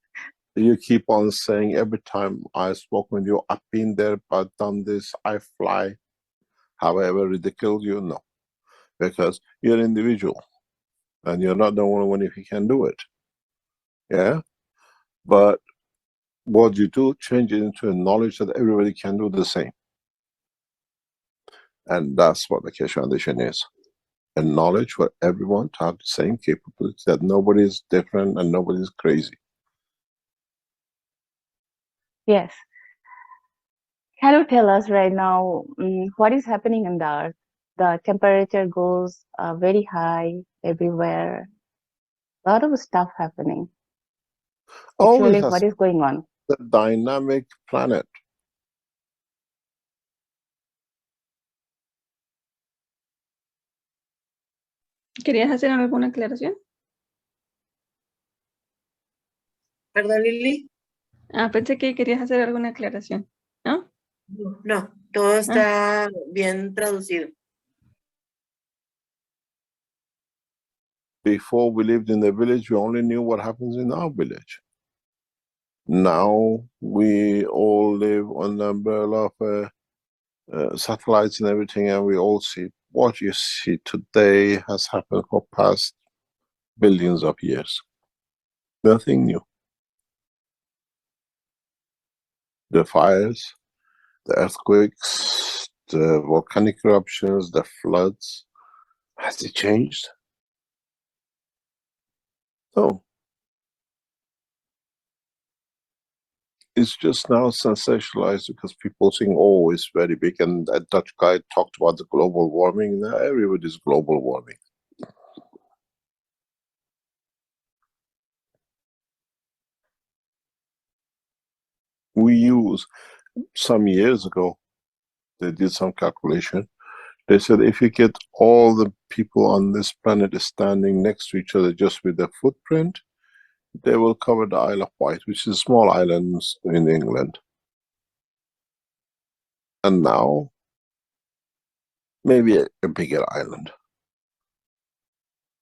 you keep on saying every time I spoke with you, I've been there, I've done this, I fly. Have I ever ridiculed you? No, because you're an individual, and you're not the only one if you can do it. Yeah, but what you do, change it into a knowledge that everybody can do the same. And that's what the Keshe Foundation is. A knowledge for everyone to have the same capability, that nobody is different and nobody is crazy. Yes. Can you tell us right now what is happening in the earth? The temperature goes very high everywhere. A lot of stuff happening. Always Actually, has what is going on? a dynamic planet. ¿Querías hacer alguna aclaración? ¿Perdón, Lili? Pensé que querías hacer alguna aclaración, ¿no? No, todo está bien traducido. Before we lived in the village, we only knew what happens in our village. Now we all live on the umbrella of satellites and everything, and we all see what you see today has happened for past billions of years. Nothing new. The fires, the earthquakes, the volcanic eruptions, the floods, has it changed? No. It's just now sensationalized because people think, oh, it's very big, and that Dutch guy talked about the global warming. Now everybody's global warming. We use, some years ago, they did some calculation. They said if you get all the people on this planet standing next to each other just with their footprint, they will cover the Isle of Wight, which is a small island in England. And now, maybe a bigger island.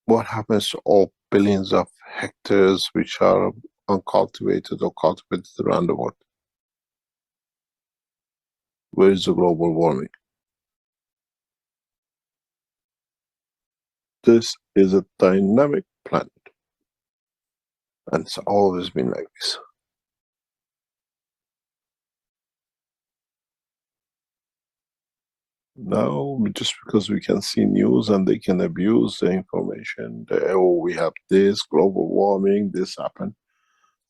What happens to all billions of hectares which are uncultivated or cultivated around the world? Where is the global warming? This is a dynamic planet. And it's always been like this. Now, just because we can see news and they can abuse the information, oh, we have this, global warming, this happened,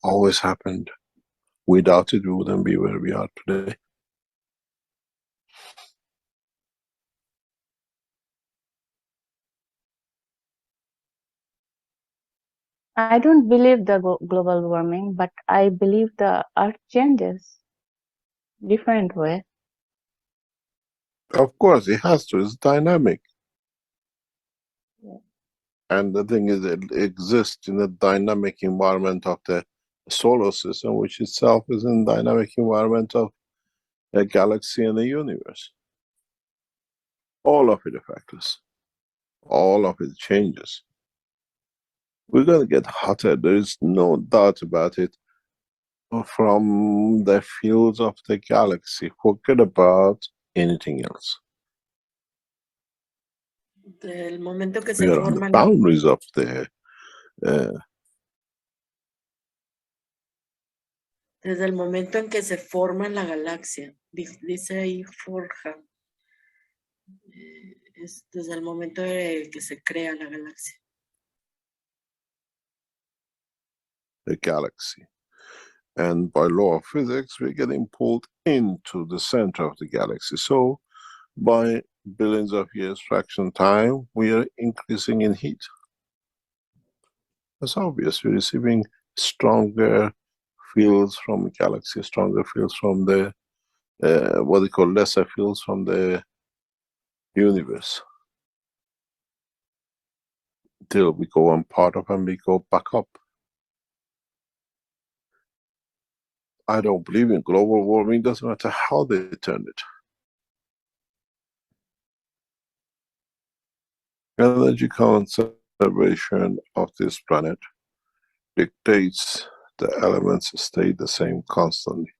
always happened. Without it, we wouldn't be where we are today. I don't believe the global warming, but I believe the earth changes different way. Of course, it has to. It's dynamic. Yeah. And the thing is, it exists in a dynamic environment of the solar system, which itself is in dynamic environment of a galaxy and the universe. All of it affects us. All of it changes. We're going to get hotter. There is no doubt about it. From the fields of the galaxy, forget about anything else. Del momento que We se are on the forman, boundaries of the desde el momento en que se forma la galaxia, dice ahí forja, es desde el momento de que se crea la galaxia. the galaxy. And by law of physics, we're getting pulled into the center of the galaxy. So by billions of years fraction time, we are increasing in heat. It's obvious. We're receiving stronger fields from the galaxy, stronger fields from the, what they call lesser fields from the universe. Till we go on part of and we go back up. I don't believe in global warming, doesn't matter how they turn it. Energy conservation of this planet dictates the elements stay the same constantly.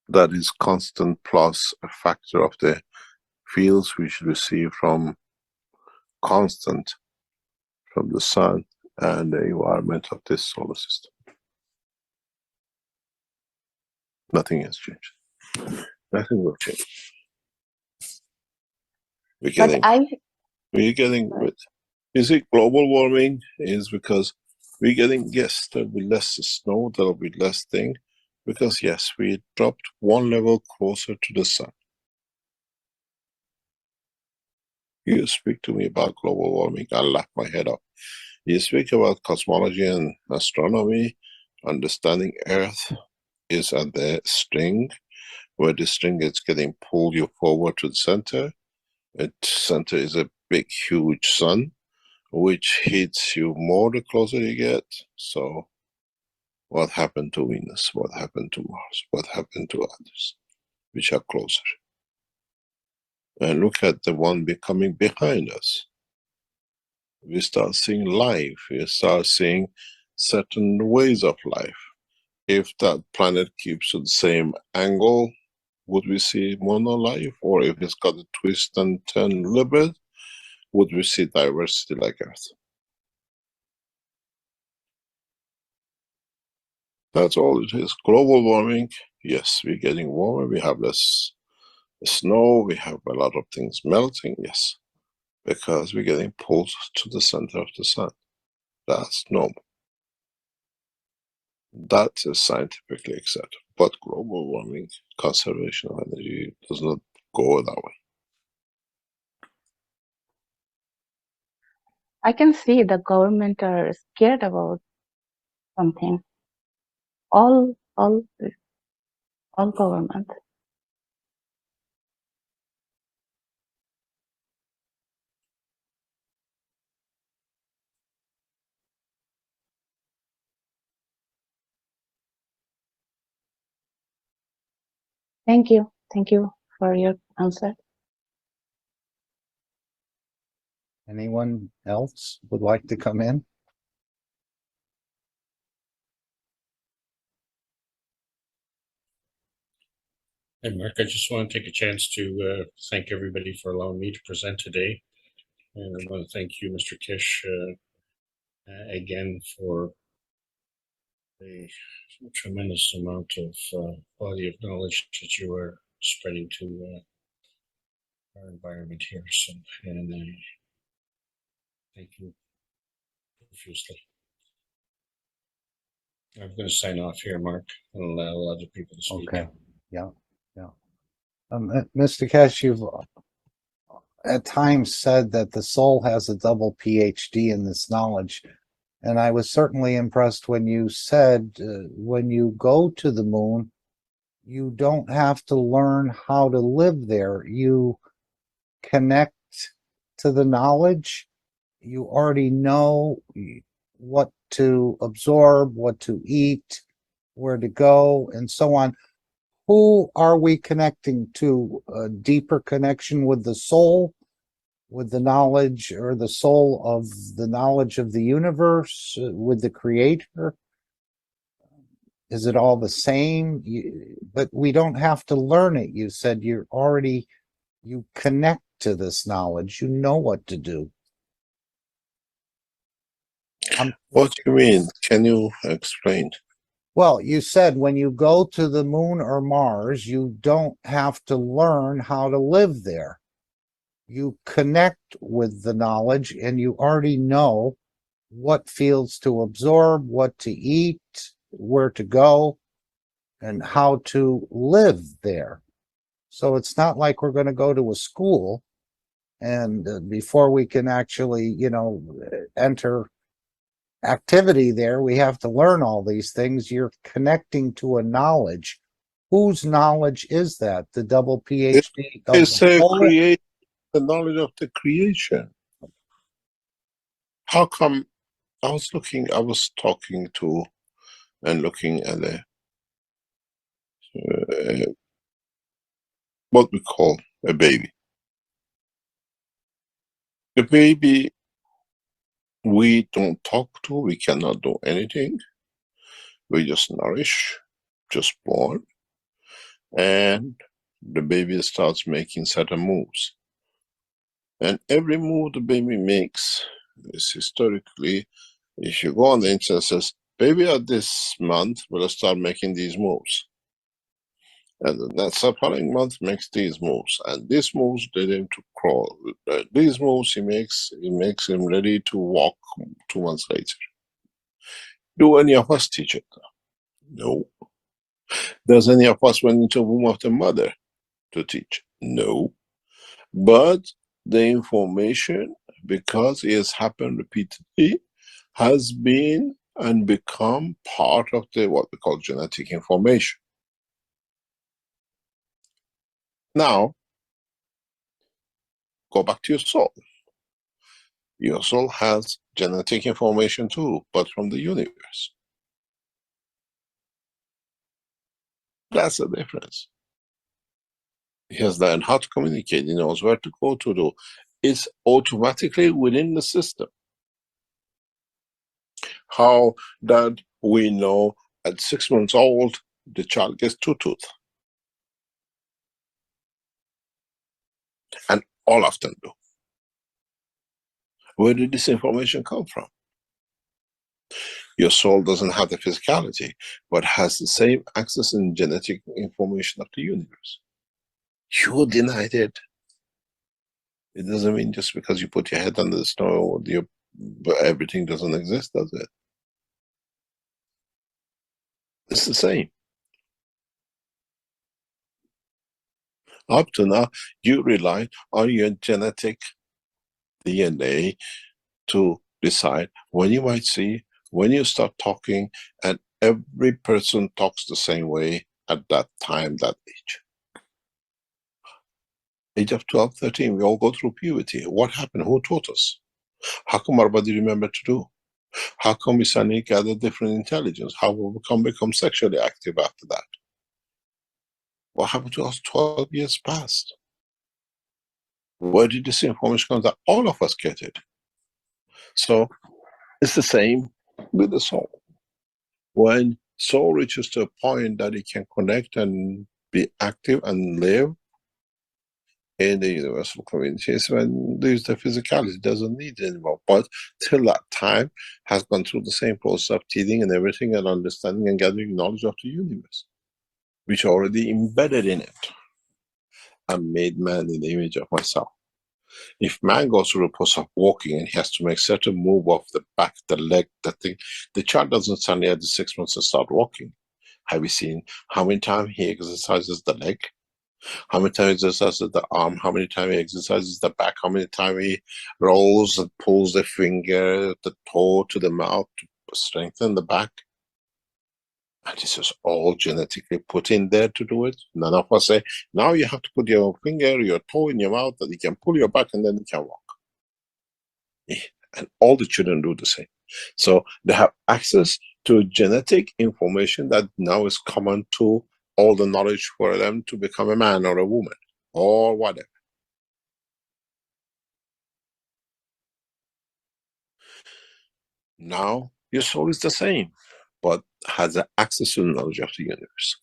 That is constant plus a factor of the fields we should receive from constant from the sun and the environment of this solar system. Nothing has changed. Nothing will change. We're getting with, you see, global warming is because we're getting, yes, there'll be less snow, there'll be less thing, because yes, we dropped one level closer to the sun. You speak to me about global warming, I'll laugh my head off. You speak about cosmology and astronomy, understanding Earth is at the string, where the string is getting pulled you forward to the center. Its center is a big, huge sun, which hits you more the closer you get. So what happened to Venus? What happened to Mars? What happened to others, which are closer? And look at the one coming behind us. We start seeing life. We start seeing certain ways of life. If that planet keeps to the same angle, would we see monolife? Or if it's got a twist and turn a little bit, would we see diversity like Earth? That's all it is. Global warming, yes, we're getting warmer, we have less snow, we have a lot of things melting, yes, because we're getting pulled to the center of the sun. That's normal. That is scientifically accepted. But global warming, conservation of energy does not go that way. I can see the government are scared about something. All government. Thank you. Thank you for your answer. Anyone else would like to come in? Hey, Mark, I just want to take a chance to thank everybody for allowing me to present today. And I want to thank you, Mr. Keshe, again for the tremendous amount of body of knowledge that you are spreading to our environment here. So, and I thank you profusely. I'm going to sign off here, Mark, and allow other people to speak. Okay. Yeah. Mr. Keshe, you've at times said that the soul has a double PhD in this knowledge. And I was certainly impressed when you said when you go to the moon, you don't have to learn how to live there. You connect to the knowledge. You already know what to absorb, what to eat, where to go, and so on. Who are we connecting to? A deeper connection with the soul, with the knowledge or the soul of the knowledge of the universe, with the creator? Is it all the same? But we don't have to learn it. You said you connect to this knowledge. You know what to do. What do you mean? Can you explain? Well, you said when you go to the moon or Mars, you don't have to learn how to live there. You connect with the knowledge and you already know what fields to absorb, what to eat, where to go, and how to live there. So it's not like we're going to go to a school and before we can actually, enter activity there, we have to learn all these things. You're connecting to a knowledge. Whose knowledge is that? The double PhD of It's the whole? the knowledge of the creation. How come I was talking to and looking at what we call a baby. The baby, we don't talk to, we cannot do anything. We just nourish, just born, and the baby starts making certain moves. And every move the baby makes is historically, if you go on the internet, says, baby at this month will start making these moves. And the next following month makes these moves. And these moves lead him to crawl. These moves he makes him ready to walk 2 months later. Do any of us teach it? No. Does any of us went into the womb of the mother to teach? No. But the information, because it has happened repeatedly, has been and become part of the what we call genetic information. Now, go back to your soul. Your soul has genetic information too, but from the universe. That's the difference. He has learned how to communicate. He knows where to go to do. It's automatically within the system. How that we know at 6 months old, the child gets 2 teeth. And all of them do. Where did this information come from? Your soul doesn't have the physicality, but has the same access in genetic information of the universe. You denied it. It doesn't mean just because you put your head under the snow, everything doesn't exist, does it? It's the same. Up to now, you rely on your genetic DNA to decide when you might see, when you start talking, and every person talks the same way at that time, that age. Age of 12, 13, we all go through puberty. What happened? Who taught us? How come our body remember to do? How come we suddenly gather different intelligence? How will we become sexually active after that? What happened to us 12 years past? Where did this information come that all of us get it? So it's the same with the soul. When soul reaches to a point that it can connect and be active and live in the universal communities, when there's the physicality, it doesn't need it anymore. But till that time, has gone through the same process of teething and everything and understanding and gathering knowledge of the universe, which are already embedded in it. I made man in the image of myself. If man goes through the process of walking and he has to make certain move of the back, the leg, the thing, the child doesn't suddenly at the 6 months to start walking. Have you seen how many times he exercises the leg? How many times he exercises the arm, how many times he exercises the back, how many times he rolls and pulls the finger, the toe to the mouth to strengthen the back. And this is all genetically put in there to do it. None of us say, now you have to put your finger, your toe in your mouth, that you can pull your back and then you can walk. And all the children do the same. So they have access to genetic information that now is common to all the knowledge for them to become a man or a woman or whatever. Now your soul is the same, but has access to the knowledge of the universe.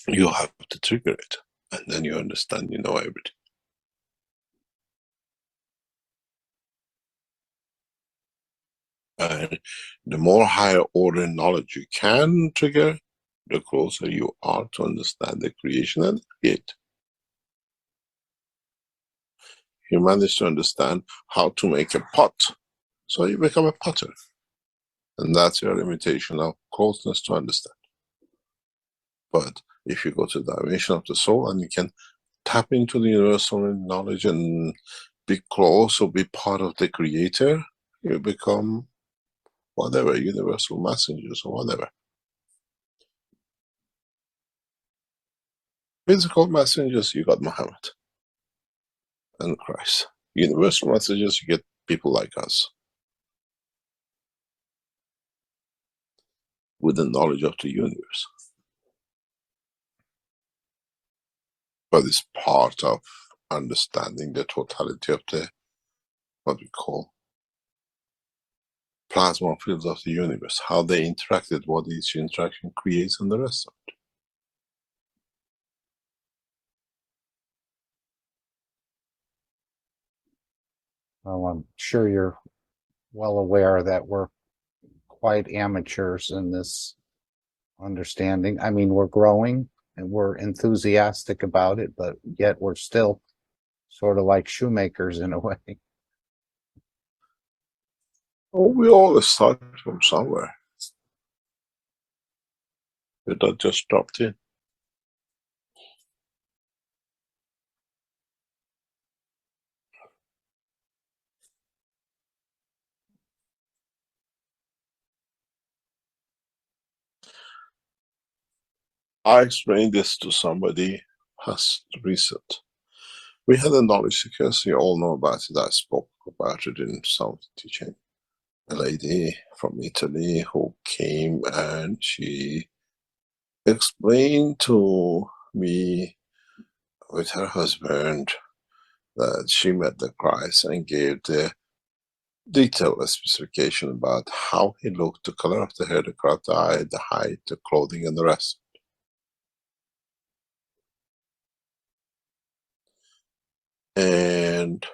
You have to trigger it, and then you understand, you know everything. And the more higher order knowledge you can trigger, the closer you are to understand the creation and the create. You manage to understand how to make a pot, so you become a potter. And that's your limitation of closeness to understand. But if you go to the dimension of the soul and you can tap into the universal knowledge and be close or be part of the creator, you become whatever, universal messengers or whatever. Physical messengers, you got Muhammad and Christ. Universal messengers, you get people like us with the knowledge of the universe. But it's part of understanding the totality of the, what we call, plasma fields of the universe, how they interacted, what each interaction creates, and the rest of it. Well, I'm sure you're well aware that we're quite amateurs in this understanding. I mean, we're growing and we're enthusiastic about it, but yet we're still sort of like shoemakers in a way. Oh, we always start from somewhere. We're not just dropped in. I explained this to somebody past recent. We had a knowledge seekers, you all know about it. I spoke about it in some teaching. A lady from Italy who came and she explained to me with her husband that she met the Christ and gave the detailed specification about how he looked, the color of the hair, the color of the eye, the height, the clothing, and the rest. And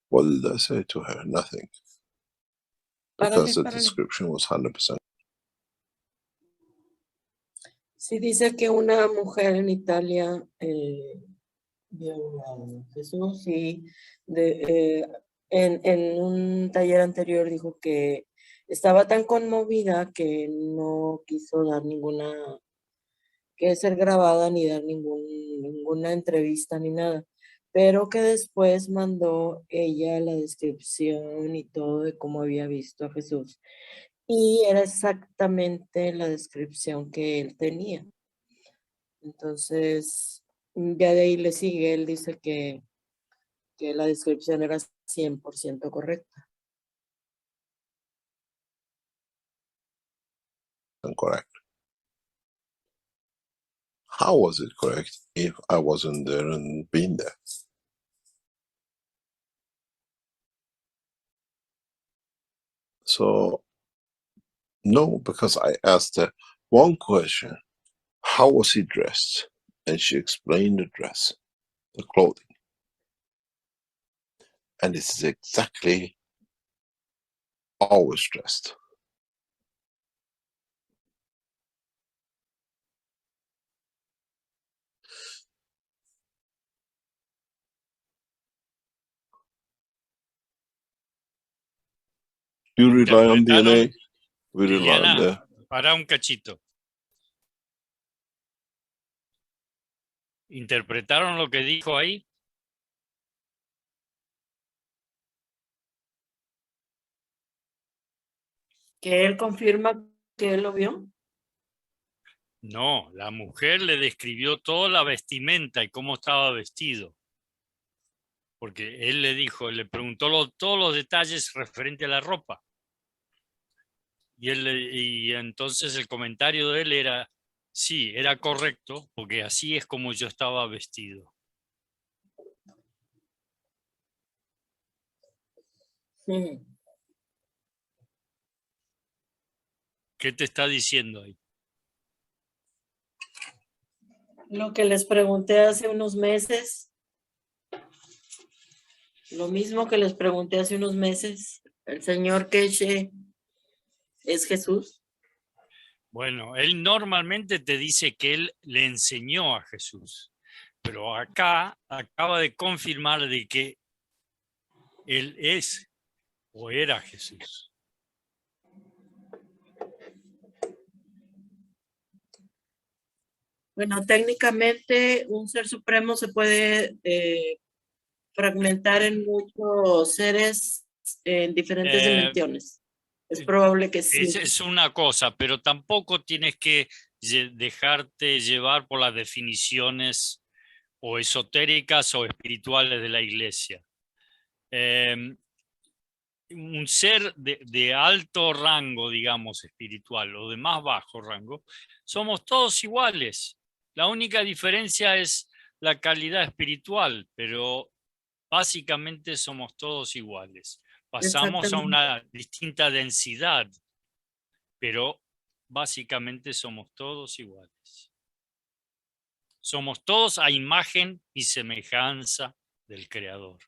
what did I say to her? Nothing. Because the description was 100%. Sí, dice que una mujer en Italia vio a Jesús y en un taller anterior dijo que estaba tan conmovida que no quiso dar ninguna, que ser grabada ni dar ninguna entrevista ni nada, pero que después mandó ella la descripción y todo de cómo había visto a Jesús. Y era exactamente la descripción que él tenía. Entonces, ya de ahí le sigue, él dice que la descripción era 100% correcta. Correct. How was it correct if I wasn't there and been there? So, no, because I asked her one question, how was he dressed? And she explained the dress, the clothing. And this is exactly always dressed. You rely on DNA, we rely on the... Para un cachito. ¿Interpretaron lo que dijo ahí? Que él confirma que él lo vio. No, la mujer le describió toda la vestimenta y cómo estaba vestido. Porque él le dijo, le preguntó todos los detalles referente a la ropa. Y entonces el comentario de él era, sí, era correcto, porque así es como yo estaba vestido. ¿Qué te está diciendo ahí? Lo que les pregunté hace unos meses. Lo mismo que les pregunté hace unos meses. El señor Keshe es Jesús. Bueno, él normalmente te dice que él le enseñó a Jesús, pero acá acaba de confirmar de que él es o era Jesús. Bueno, técnicamente un ser supremo se puede fragmentar en muchos seres en diferentes dimensiones. Es probable que sí. Esa es una cosa, pero tampoco tienes que dejarte llevar por las definiciones o esotéricas o espirituales de la iglesia. Un ser de alto rango, digamos, espiritual, o de más bajo rango, somos todos iguales. La única diferencia es la calidad espiritual, pero básicamente somos todos iguales. Pasamos a una distinta densidad, pero básicamente somos todos iguales. Somos todos a imagen y semejanza del Creador.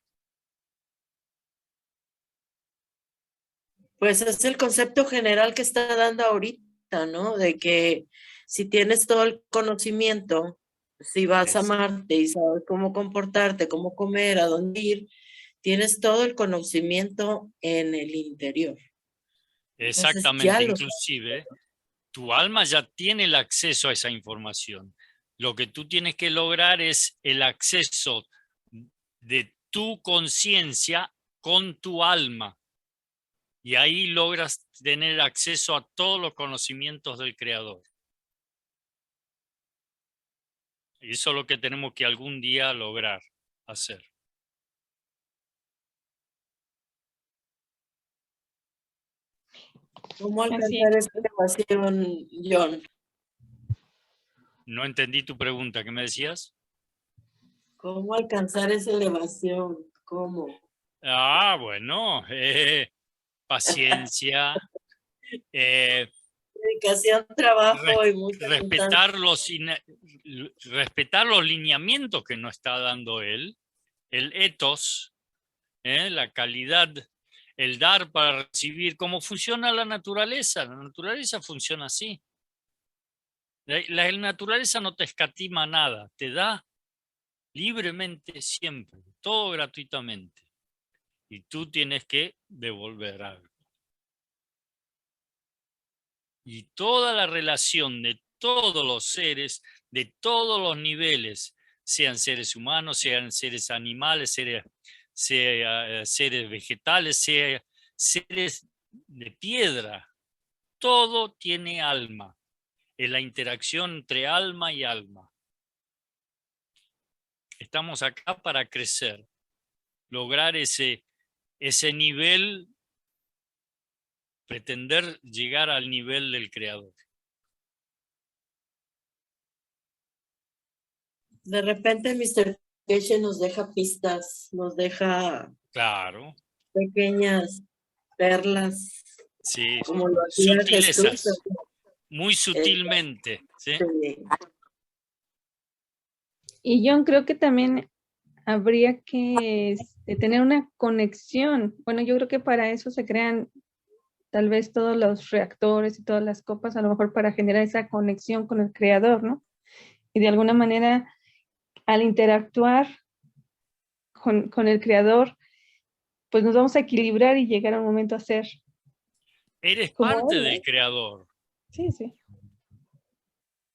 Pues es el concepto general que está dando ahorita, ¿no? De que si tienes todo el conocimiento, si vas a Marte y sabes cómo comportarte, cómo comer, a dónde ir, tienes todo el conocimiento en el interior. Exactamente, inclusive tu alma ya tiene el acceso a esa información. Lo que tú tienes que lograr es el acceso de tu conciencia con tu alma. Y ahí logras tener acceso a todos los conocimientos del Creador. Y eso es lo que tenemos que algún día lograr hacer. ¿Cómo alcanzar esa elevación, John? No entendí tu pregunta, ¿qué me decías? ¿Cómo alcanzar esa elevación? ¿Cómo? Ah, bueno, paciencia, dedicación, trabajo y mucha respetar los lineamientos que nos está dando él, el ethos, la calidad, el dar para recibir, cómo funciona la naturaleza. La naturaleza funciona así. La naturaleza no te escatima nada, te da libremente siempre, todo gratuitamente. Y tú tienes que devolver algo. Y toda la relación de todos los seres, de todos los niveles, sean seres humanos, sean seres animales, seres vegetales, sean seres de piedra, todo tiene alma. Es la interacción entre alma y alma. Estamos acá para crecer, lograr ese nivel, pretender llegar al nivel del Creador. De repente Mr. Keshe nos deja pistas, nos deja pequeñas perlas, sí, como lo hacía sutilezas, Jesús. muy sutilmente. ¿Sí? Sí. Y yo creo que también habría que tener una conexión. Bueno, yo creo que para eso se crean tal vez todos los reactores y todas las copas, a lo mejor para generar esa conexión con el creador, ¿no? Y de alguna manera, al interactuar con el creador, pues nos vamos a equilibrar y llegar a un momento a ser. Eres parte del creador. Sí, sí.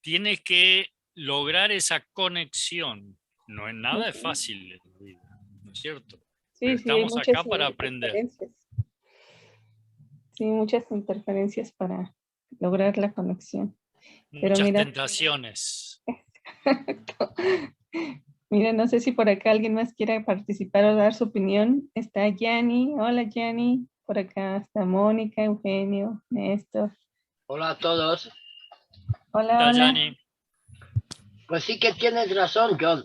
Tienes que lograr esa conexión. No es nada fácil en la vida, ¿no es cierto? Sí, Pero sí, hay estamos muchas acá para aprender. interferencias. Sí, muchas interferencias para lograr la conexión. Pero Muchas mira, tentaciones. mira, no sé si por acá alguien más quiera participar o dar su opinión. Está Yanni. Hola, Yanni. Por acá está Mónica, Eugenio, Néstor. Hola a todos. Hola, Hola, hola. Yanni. Pues sí que tienes razón, John.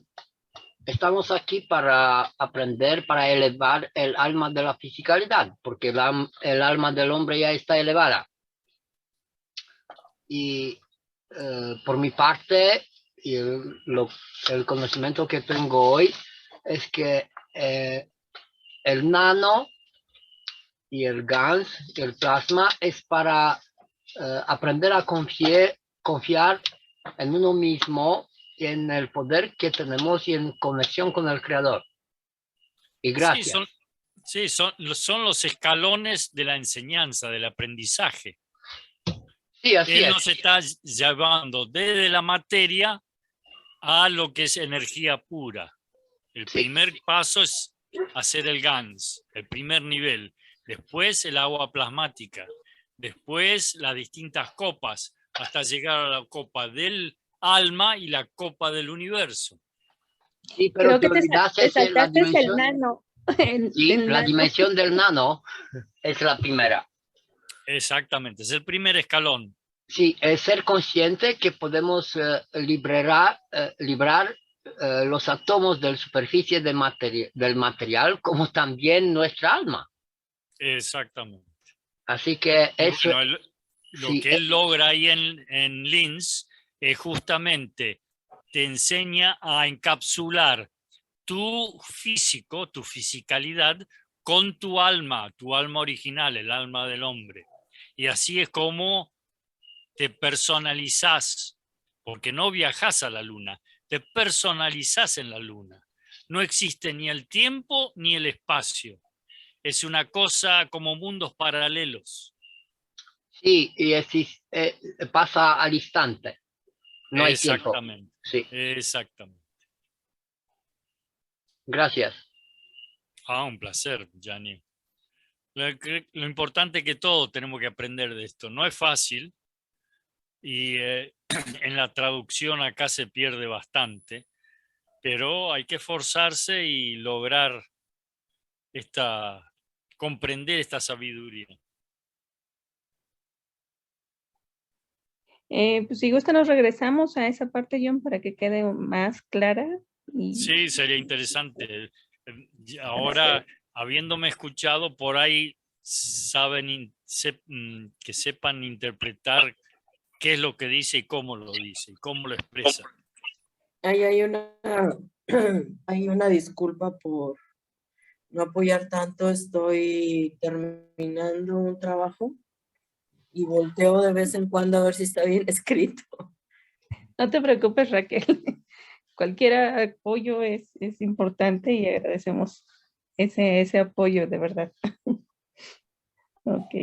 Estamos aquí para aprender, para elevar el alma de la fisicalidad, porque el alma del hombre ya está elevada. Y por mi parte, y el conocimiento que tengo hoy es que el nano y el GANS y el plasma es para aprender a confiar en uno mismo y en el poder que tenemos y en conexión con el creador. Y gracias. Son los escalones de la enseñanza, del aprendizaje. Sí, así Él es. nos está llevando desde la materia a lo que es energía pura. El primer paso es hacer el GANS, el primer nivel. Después el agua plasmática. Después las distintas copas, hasta llegar a la copa del alma y la copa del universo. Sí, pero Creo te que te olvidaste la saltaste el dimensión. nano. Sí, El la nano. dimensión del nano es la primera. Exactamente, es el primer escalón. Sí, es ser consciente que podemos librar los átomos de la superficie del material, como también nuestra alma. Exactamente. Así que Y eso, bueno, lo sí, que él logra ahí en Linz es justamente te enseña a encapsular tu físico, tu fisicalidad, con tu alma original, el alma del hombre. Y así es como te personalizás, porque no viajás a la luna, te personalizás en la luna. No existe ni el tiempo ni el espacio. Es una cosa como mundos paralelos. sí, y pasa al instante, no hay tiempo. Exactamente. Sí, Exactamente. gracias. Un placer, Gianni. Lo importante es que todos tenemos que aprender de esto. No es fácil y en la traducción acá se pierde bastante, pero hay que esforzarse y lograr comprender esta sabiduría. Pues si gusta nos regresamos a esa parte, John, para que quede más clara. Sí, sería interesante. Ahora, habiéndome escuchado, por ahí que sepan interpretar qué es lo que dice y cómo lo dice y cómo lo expresa. Hay una disculpa por no apoyar tanto. Estoy terminando un trabajo y volteo de vez en cuando a ver si está bien escrito. No te preocupes, Raquel. Cualquier apoyo es importante y agradecemos ese apoyo, de verdad. Ok.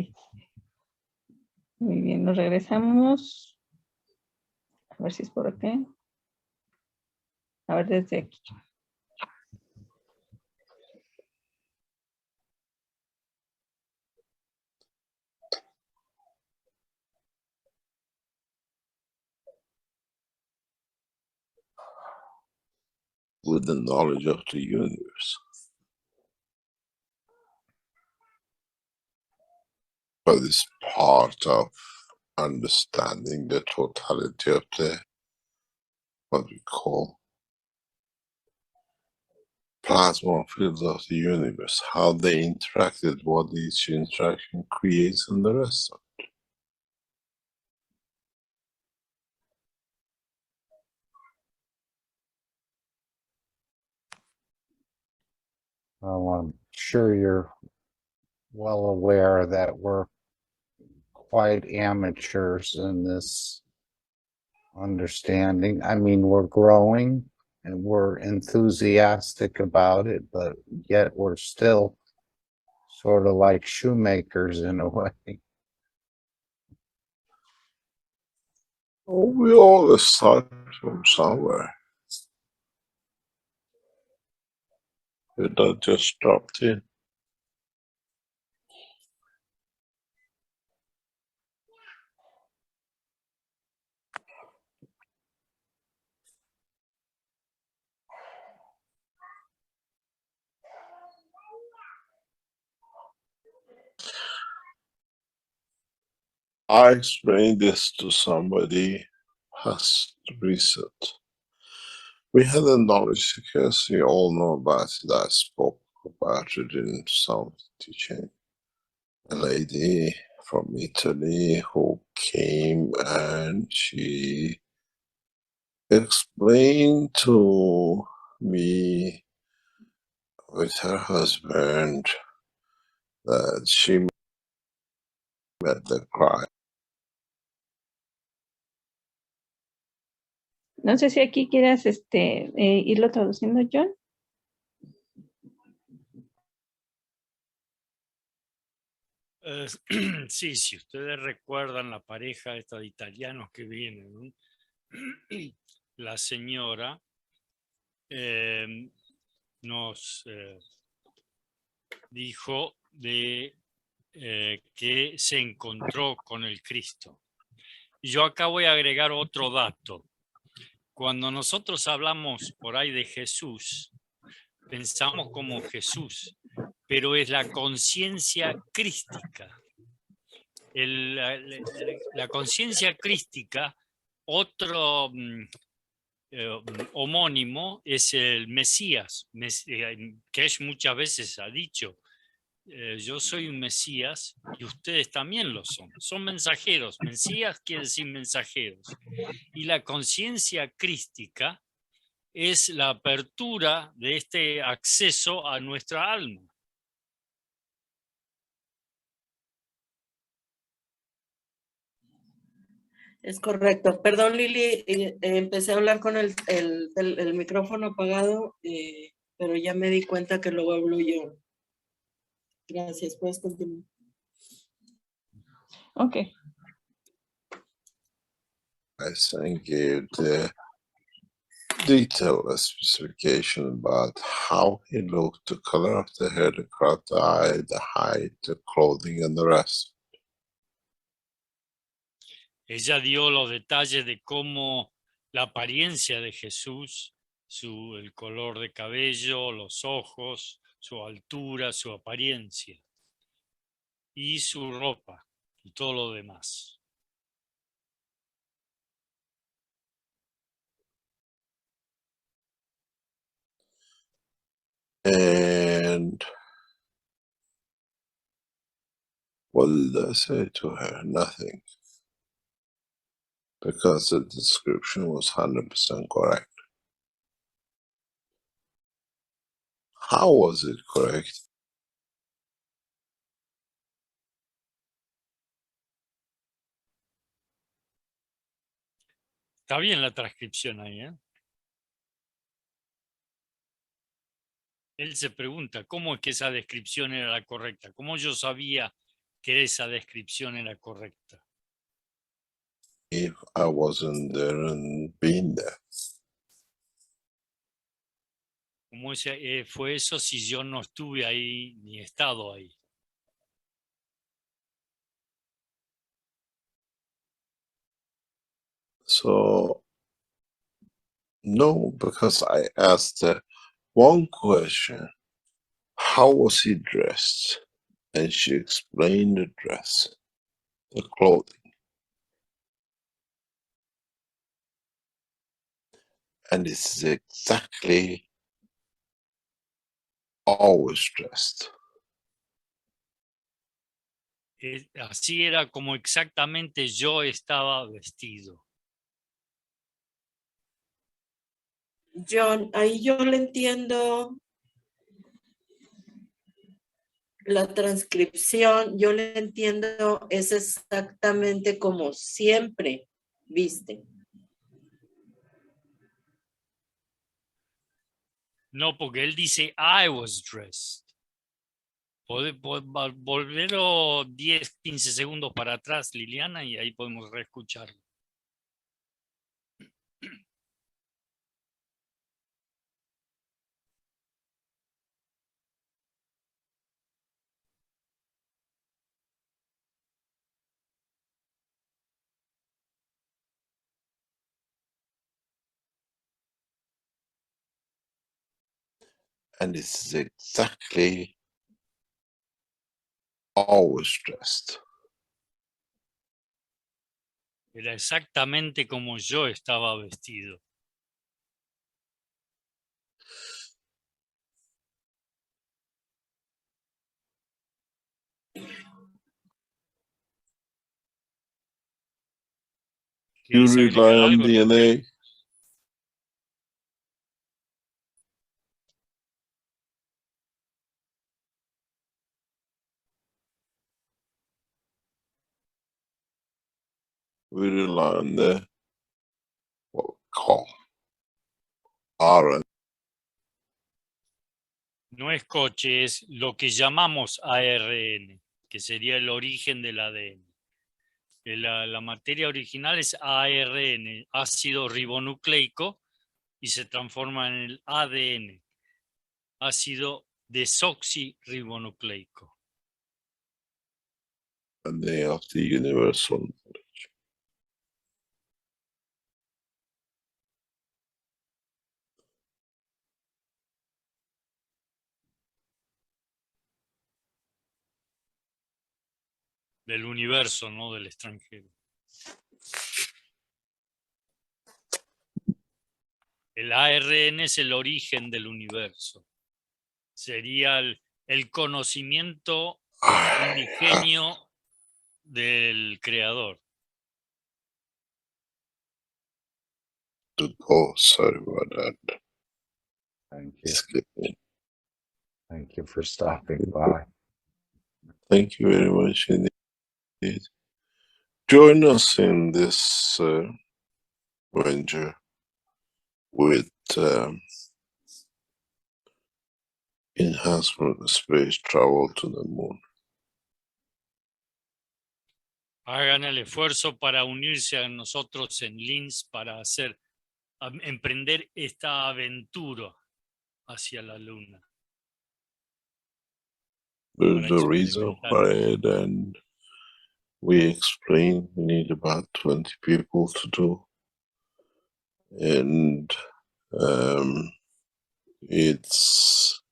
Muy bien, nos regresamos. A ver si es por acá. A ver, desde aquí. With the knowledge of the universe. But it's part of understanding the totality of what we call plasma fields of the universe, how they interacted, what each interaction creates, and the rest of it. Well, I'm sure you're well aware that we're quite amateurs in this understanding. I mean, we're growing and we're enthusiastic about it, but yet we're still sort of like shoemakers in a way. Oh, we always start from somewhere. That just dropped in. I explained this to somebody has recent. We had a knowledge because you all know about it. I spoke about it in some teaching. A lady from Italy who came and she explained to me with her husband that she met the cry. No sé si aquí quieras irlo traduciendo, John. Sí, si ustedes recuerdan la pareja esta de italianos que vienen, ¿no? La señora nos dijo de que se encontró con el Cristo. Y yo acá voy a agregar otro dato. Cuando nosotros hablamos por ahí de Jesús, pensamos como Jesús, pero es la conciencia crística. La conciencia crística, otro homónimo es el Mesías. Keshe muchas veces ha dicho, yo soy un Mesías y ustedes también lo son. Son mensajeros. Mesías quiere decir mensajeros. Y la conciencia crística es la apertura de este acceso a nuestra alma. Es correcto. Perdón, Lili, empecé a hablar con el micrófono apagado, pero ya me di cuenta que luego hablo yo. Gracias, puedes continuar. Okay. I think gave the detailed specification about how he looked, the color of the hair, the cropped eye, the height, the clothing, and the rest. Ella dio los detalles de cómo la apariencia de Jesús, el color de cabello, los ojos, su altura, su apariencia y su ropa y todo lo demás. And what did I say to her? Nothing. Because the description was 100% correct. How was it correct? Está bien la transcripción ahí, ¿eh? Él se pregunta, ¿cómo es que esa descripción era la correcta? ¿Cómo yo sabía que esa descripción era correcta? If I wasn't there and been there. ¿Cómo fue eso si yo no estuve ahí ni he estado ahí? So, no, because I asked her one question. How was he dressed? And she explained the dress, the clothing. And it's exactly always dressed. Así era como exactamente yo estaba vestido. John, ahí yo le entiendo la transcripción, yo le entiendo, es exactamente como siempre viste. No, porque él dice, I was dressed. Volverlo 10, 15 segundos para atrás, Liliana, y ahí podemos reescucharlo. And it's exactly always dressed. Era exactamente como yo estaba vestido. You ¿Quieres rely agregar on algo? DNA. We rely on the what we call RNA. No es coche, es lo que llamamos ARN, que sería el origen del ADN. La materia original es ARN, ácido ribonucleico, y se transforma en el ADN, ácido desoxirribonucleico. And they of the universal knowledge. Del universo, no del extranjero. El ARN es el origen del universo. Sería el conocimiento unigenio del creador. Oh, sorry about that. Thank you. Skip me. Thank you for stopping by. Thank you very much indeed. Join us in this venture with enhancement of space travel to the moon. Hagan el esfuerzo para unirse a nosotros en Linz para emprender esta aventura hacia la luna. There's a reason for it, and we explain we need about 20 people to do. And it's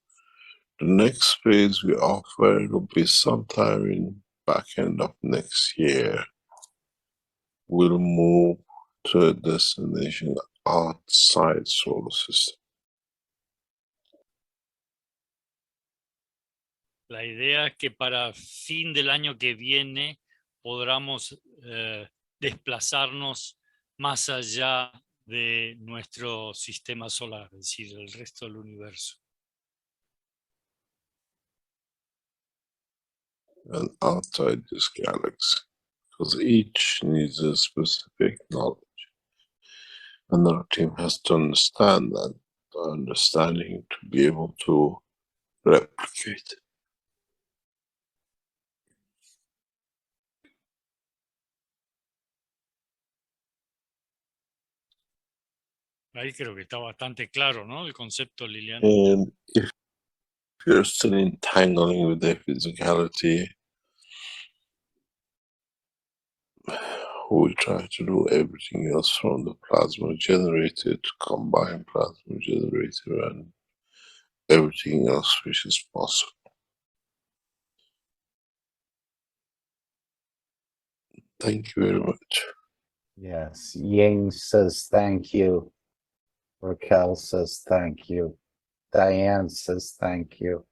the next phase we offer will be sometime in back end of next year. We'll move to a destination outside solar system. La idea es que para fin del año que viene podamos desplazarnos más allá de nuestro sistema solar, es decir, el resto del universo. And outside this galaxy, because each needs a specific knowledge. And our team has to understand that understanding to be able to replicate. Ahí creo que está bastante claro, ¿no? El concepto, Liliana. And if you're still entangling with the physicality, we try to do everything else from the plasma generator to combine plasma generator and everything else which is possible. Thank you very much. Yes, Ying says thank you. Raquel says thank you. Diane says thank you.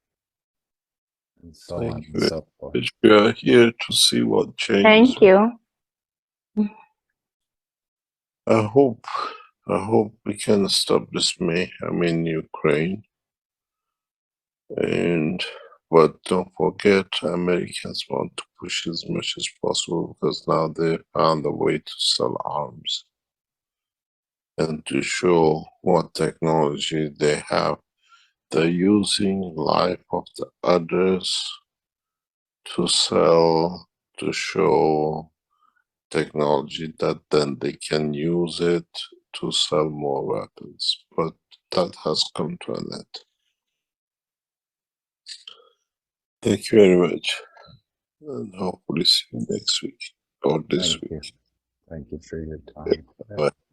And so Thank on you and so forth. We are here to see what changes. Thank you. I hope we can stop this mayhem in Ukraine. But don't forget, Americans want to push as much as possible because now they found a way to sell arms and to show what technology they have. They're using life of the others to sell, to show technology that then they can use it to sell more weapons. But that has come to an end. Thank you very much. And hopefully see you next week or this week. Thank you for your time. Bye.